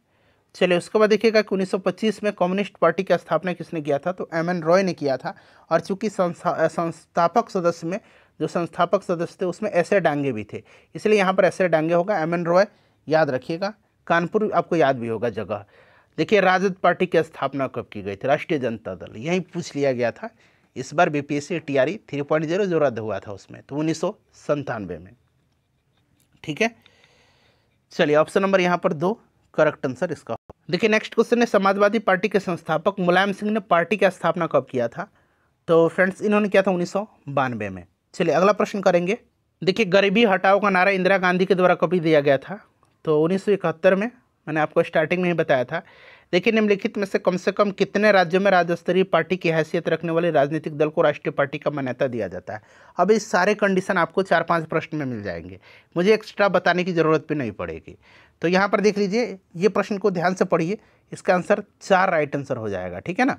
चलिए, उसके बाद देखिएगा कि 1925 में कम्युनिस्ट पार्टी की स्थापना किसने किया था? तो एम.एन. रॉय ने किया था। और चूंकि संस्थापक सदस्य में जो संस्थापक सदस्य थे उसमें एस ए डांगे भी थे, इसलिए यहाँ पर एस ए डांगे होगा। एम.एन. रॉय याद रखिएगा। कानपुर आपको याद भी होगा जगह। देखिए, राजद पार्टी की स्थापना कब की गई थी? राष्ट्रीय जनता दल, यहीं पूछ लिया गया था। इस बार बीपीएससी टीआरई 3.0 जो रद्द हुआ था उसमें, तो 1997 में। ठीक है, चलिए ऑप्शन नंबर यहाँ पर 2 करेक्ट आंसर इसका। देखिए, नेक्स्ट क्वेश्चन है समाजवादी पार्टी के संस्थापक मुलायम सिंह ने पार्टी की स्थापना कब किया था? तो फ्रेंड्स इन्होंने किया था 1992 में। चलिए, अगला प्रश्न करेंगे। देखिए, गरीबी हटाओ का नारा इंदिरा गांधी के द्वारा कभी दिया गया था? तो 1971 में। मैंने आपको स्टार्टिंग में ही बताया था। देखिए, निम्नलिखित में से कम कितने राज्यों में राज्य स्तरीय पार्टी की हैसियत रखने वाले राजनीतिक दल को राष्ट्रीय पार्टी का मान्यता दिया जाता है? अब इस सारे कंडीशन आपको 4-5 प्रश्न में मिल जाएंगे, मुझे एक्स्ट्रा बताने की ज़रूरत भी नहीं पड़ेगी। तो यहाँ पर देख लीजिए, ये प्रश्न को ध्यान से पढ़िए, इसका आंसर 4 राइट आंसर हो जाएगा। ठीक है ना।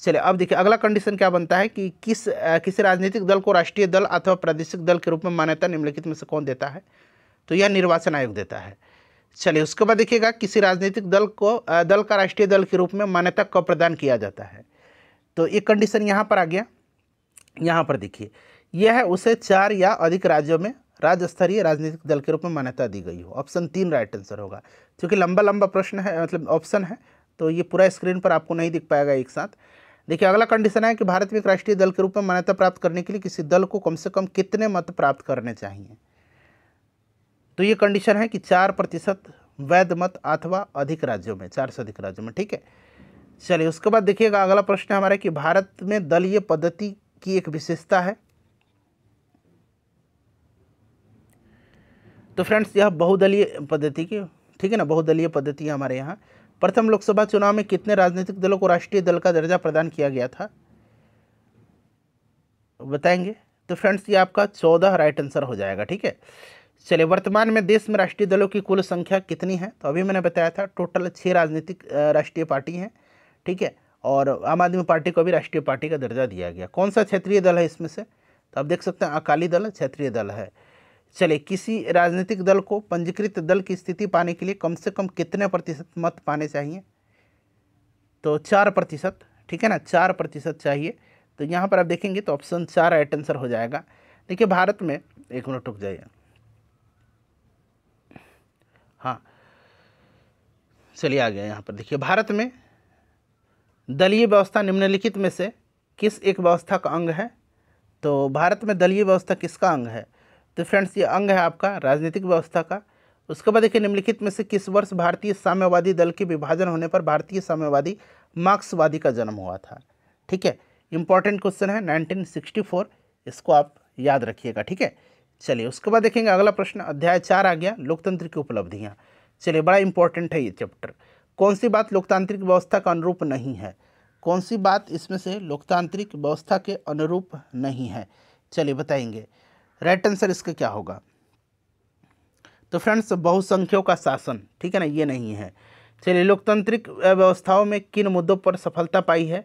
चलिए, अब देखिए अगला कंडीशन क्या बनता है कि किसी राजनीतिक दल को राष्ट्रीय दल अथवा प्रादेशिक दल के रूप में मान्यता निम्नलिखित में से कौन देता है? तो यह निर्वाचन आयोग देता है। चलिए, उसके बाद देखिएगा किसी राजनीतिक दल का राष्ट्रीय दल के रूप में मान्यता कब प्रदान किया जाता है? तो एक कंडीशन यहाँ पर आ गया। यहाँ पर देखिए, यह है उसे 4 या अधिक राज्यों में राज्य स्तरीय राजनीतिक दल के रूप में मान्यता दी गई हो। ऑप्शन 3 राइट आंसर होगा। क्योंकि लंबा प्रश्न है, मतलब ऑप्शन है, तो ये पूरा स्क्रीन पर आपको नहीं दिख पाएगा एक साथ। देखिए, अगला कंडीशन है कि भारत में एक राष्ट्रीय दल के रूप में मान्यता प्राप्त करने के लिए किसी दल को कम से कम कितने मत प्राप्त करने चाहिए? तो ये कंडीशन है कि 4% वैध मत अथवा अधिक राज्यों में, 4 से अधिक राज्यों में। ठीक है, चलिए उसके बाद देखिएगा अगला प्रश्न है हमारा कि भारत में दलीय पद्धति की एक विशेषता है। तो फ्रेंड्स यह बहुदलीय पद्धति की, ठीक है ना, बहुदलीय पद्धति है हमारे यहाँ। प्रथम लोकसभा चुनाव में कितने राजनीतिक दलों को राष्ट्रीय दल का दर्जा प्रदान किया गया था? बताएंगे? तो फ्रेंड्स ये आपका 14 राइट आंसर हो जाएगा। ठीक है, चलिए वर्तमान में देश में राष्ट्रीय दलों की कुल संख्या कितनी है? तो अभी मैंने बताया था टोटल 6 राजनीतिक राष्ट्रीय पार्टी हैं। ठीक है, और आम आदमी पार्टी को भी राष्ट्रीय पार्टी का दर्जा दिया गया। कौन सा क्षेत्रीय दल है इसमें से? तो आप देख सकते हैं अकाली दल क्षेत्रीय दल है। चलिए, किसी राजनीतिक दल को पंजीकृत दल की स्थिति पाने के लिए कम से कम कितने प्रतिशत मत पाने चाहिए? तो 4%। ठीक है ना, 4% चाहिए। तो यहाँ पर आप देखेंगे तो ऑप्शन 4 राइट आंसर हो जाएगा। देखिए भारत में, एक मिनट रुक जाइए, हाँ चलिए आ गया यहाँ पर। देखिए भारत में दलीय व्यवस्था निम्नलिखित में से किस एक व्यवस्था का अंग है? तो भारत में दलीय व्यवस्था किसका अंग है? तो फ्रेंड्स ये अंग है आपका राजनीतिक व्यवस्था का। उसके बाद देखिए निम्नलिखित में से किस वर्ष भारतीय साम्यवादी दल के विभाजन होने पर भारतीय साम्यवादी मार्क्सवादी का जन्म हुआ था? ठीक है, इंपॉर्टेंट क्वेश्चन है 1964, इसको आप याद रखिएगा। ठीक है, चलिए उसके बाद देखेंगे अगला प्रश्न, अध्याय 4 आ गया, लोकतंत्र की उपलब्धियाँ। चलिए बड़ा इंपॉर्टेंट है ये चैप्टर। कौन सी बात लोकतांत्रिक व्यवस्था का अनुरूप नहीं है? कौन सी बात इसमें से लोकतांत्रिक व्यवस्था के अनुरूप नहीं है? चलिए बताएंगे। राइट आंसर इसका क्या होगा? तो फ्रेंड्स बहुसंख्यों का शासन, ठीक है ना, ये नहीं है। चलिए लोकतांत्रिक व्यवस्थाओं में किन मुद्दों पर सफलता पाई है?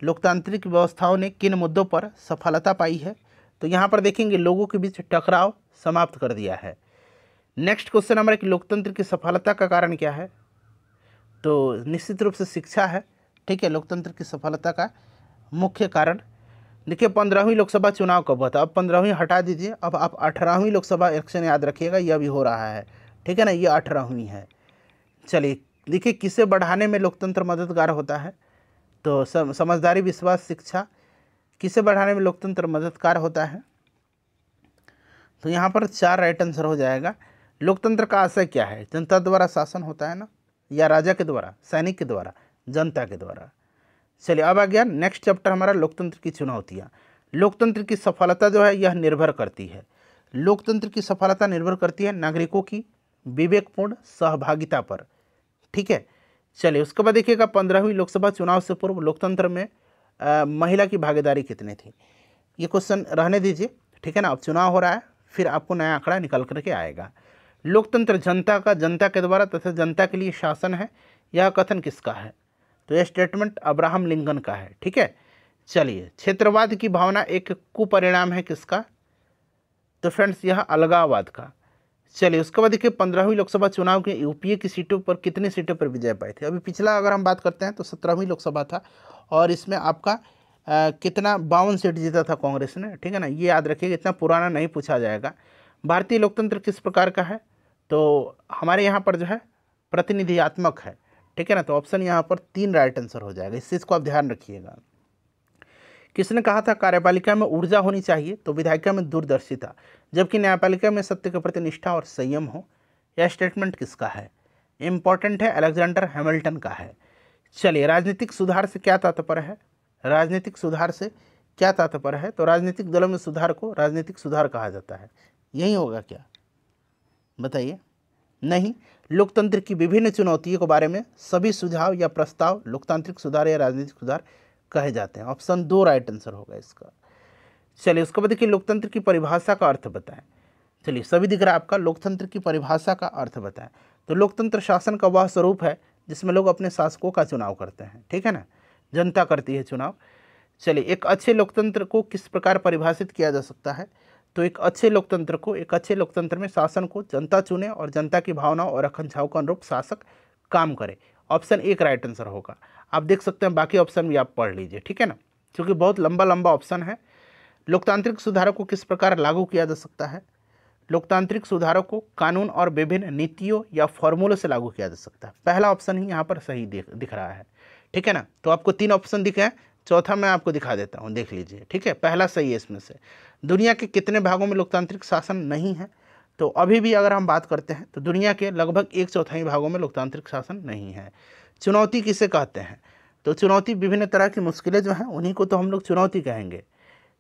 लोकतांत्रिक व्यवस्थाओं ने किन मुद्दों पर सफलता पाई है? तो यहाँ पर देखेंगे लोगों के बीच टकराव समाप्त कर दिया है। नेक्स्ट क्वेश्चन नंबर 1, लोकतंत्र की सफलता का कारण क्या है? तो निश्चित रूप से शिक्षा है। ठीक है, लोकतंत्र की सफलता का मुख्य कारण। देखिए 15वीं लोकसभा चुनाव कब हुआ था? अब 15वीं हटा दीजिए, अब आप 18वीं लोकसभा इलेक्शन याद रखिएगा, यह भी हो रहा है। ठीक है ना, ये 18वीं है। चलिए देखिए किसे बढ़ाने में लोकतंत्र मददगार होता है? तो समझदारी, विश्वास, शिक्षा, किसे बढ़ाने में लोकतंत्र मददगार होता है? तो यहाँ पर 4 राइट आंसर हो जाएगा। लोकतंत्र का आशय क्या है? जनता द्वारा शासन होता है ना, या राजा के द्वारा, सैनिक के द्वारा, जनता के द्वारा। चलिए अब आ गया नेक्स्ट चैप्टर हमारा, लोकतंत्र की चुनौतियाँ। लोकतंत्र की सफलता जो है यह निर्भर करती है, लोकतंत्र की सफलता निर्भर करती है नागरिकों की विवेकपूर्ण सहभागिता पर। ठीक है, चलिए उसके बाद देखिएगा 15वीं लोकसभा चुनाव से पूर्व लोकतंत्र में महिला की भागीदारी कितनी थी? ये क्वेश्चन रहने दीजिए। ठीक है ना, अब चुनाव हो रहा है, फिर आपको नया आंकड़ा निकल करके आएगा। लोकतंत्र जनता का, जनता के द्वारा तथा जनता के लिए शासन है, यह कथन किसका है? तो यह स्टेटमेंट अब्राहम लिंकन का है। ठीक है, चलिए क्षेत्रवाद की भावना एक कुपरिणाम है किसका? तो फ्रेंड्स यह अलगाववाद का। चलिए उसके बाद देखिए 15वीं लोकसभा चुनाव के यूपीए की सीटों पर कितनी सीटों पर विजय पाई थी? अभी पिछला अगर हम बात करते हैं तो 17वीं लोकसभा था, और इसमें आपका कितना 52 सीट जीता था कांग्रेस ने। ठीक है ना, ये याद रखिएगा, इतना पुराना नहीं पूछा जाएगा। भारतीय लोकतंत्र किस प्रकार का है? तो हमारे यहाँ पर जो है प्रतिनिधियात्मक है। ठीक है ना, तो ऑप्शन यहाँ पर 3 राइट आंसर हो जाएगा, इस चीज़ को आप ध्यान रखिएगा। किसने कहा था कार्यपालिका में ऊर्जा होनी चाहिए? तो विधायिका में दूरदर्शिता, जबकि न्यायपालिका में सत्य के प्रति निष्ठा और संयम हो। यह स्टेटमेंट किसका है? इंपॉर्टेंट है, अलेक्जेंडर हैमिल्टन का है। चलिए राजनीतिक सुधार से क्या तात्पर्य है? राजनीतिक सुधार से क्या तात्पर्य है? तो राजनीतिक दलों में सुधार को राजनीतिक सुधार कहा जाता है। यही होगा क्या, बताइए? नहीं, लोकतंत्र की विभिन्न चुनौतियों के बारे में सभी सुझाव या प्रस्ताव लोकतांत्रिक सुधार या राजनीतिक सुधार कहे जाते हैं। ऑप्शन 2 राइट आंसर होगा इसका। चलिए उसके बाद देखिए लोकतंत्र की परिभाषा का अर्थ बताएं। चलिए सभी दिख रहा है आपका, लोकतंत्र की परिभाषा का अर्थ बताएं। तो लोकतंत्र शासन का वह स्वरूप है जिसमें लोग अपने शासकों का चुनाव करते हैं। ठीक है ना, जनता करती है चुनाव। चलिए एक अच्छे लोकतंत्र को किस प्रकार परिभाषित किया जा सकता है? तो एक अच्छे लोकतंत्र में शासन को जनता चुने और जनता की भावनाओं और आकांक्षाओं के अनुरूप शासक काम करे। ऑप्शन 1 राइट आंसर होगा। आप देख सकते हैं, बाकी ऑप्शन भी आप पढ़ लीजिए। ठीक है ना, क्योंकि बहुत लंबा ऑप्शन है। लोकतांत्रिक सुधारों को किस प्रकार लागू किया जा सकता है? लोकतांत्रिक सुधारों को कानून और विभिन्न नीतियों या फॉर्मूलों से लागू किया जा सकता है। पहला ऑप्शन ही यहाँ पर सही दिख रहा है। ठीक है ना, तो आपको 3 ऑप्शन दिखे हैं, चौथा मैं आपको दिखा देता हूँ, देख लीजिए। ठीक है, पहला सही है इसमें से। दुनिया के कितने भागों में लोकतांत्रिक शासन नहीं है? तो अभी भी अगर हम बात करते हैं तो दुनिया के लगभग 1/4 भागों में लोकतांत्रिक शासन नहीं है। चुनौती किसे कहते हैं? तो चुनौती विभिन्न तरह की मुश्किलें जो हैं उन्हीं को तो हम लोग चुनौती कहेंगे।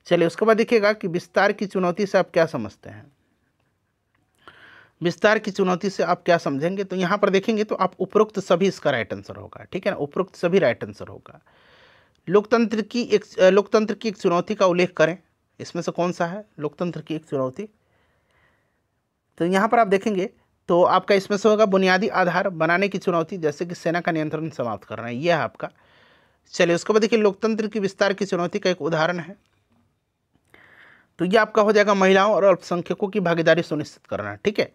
चलिए उसके बाद देखिएगा कि विस्तार की चुनौती से आप क्या समझते हैं? विस्तार की चुनौती से आप क्या समझेंगे? तो यहाँ पर देखेंगे तो आप उपरोक्त सभी इसका राइट आंसर होगा। ठीक है ना, उपरोक्त सभी राइट आंसर होगा। लोकतंत्र की एक चुनौती का उल्लेख करें, इसमें से कौन सा है लोकतंत्र की एक चुनौती? तो यहाँ पर आप देखेंगे तो आपका इसमें से होगा बुनियादी आधार बनाने की चुनौती, जैसे कि सेना का नियंत्रण समाप्त करना है, यह है आपका। चलिए उसके बाद देखिए लोकतंत्र की विस्तार की चुनौती का एक उदाहरण है, तो ये आपका हो जाएगा महिलाओं और अल्पसंख्यकों की भागीदारी सुनिश्चित करना। ठीक है,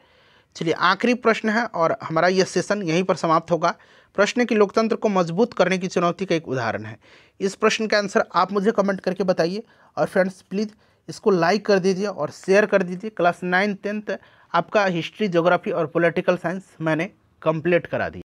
चलिए आखिरी प्रश्न है और हमारा यह सेशन यहीं पर समाप्त होगा। प्रश्न की लोकतंत्र को मजबूत करने की चुनौती का एक उदाहरण है। इस प्रश्न का आंसर आप मुझे कमेंट करके बताइए, और फ्रेंड्स प्लीज़ इसको लाइक कर दीजिए और शेयर कर दीजिए। क्लास 9, 10th आपका हिस्ट्री, ज्योग्राफी और पॉलिटिकल साइंस मैंने कंप्लीट करा दी।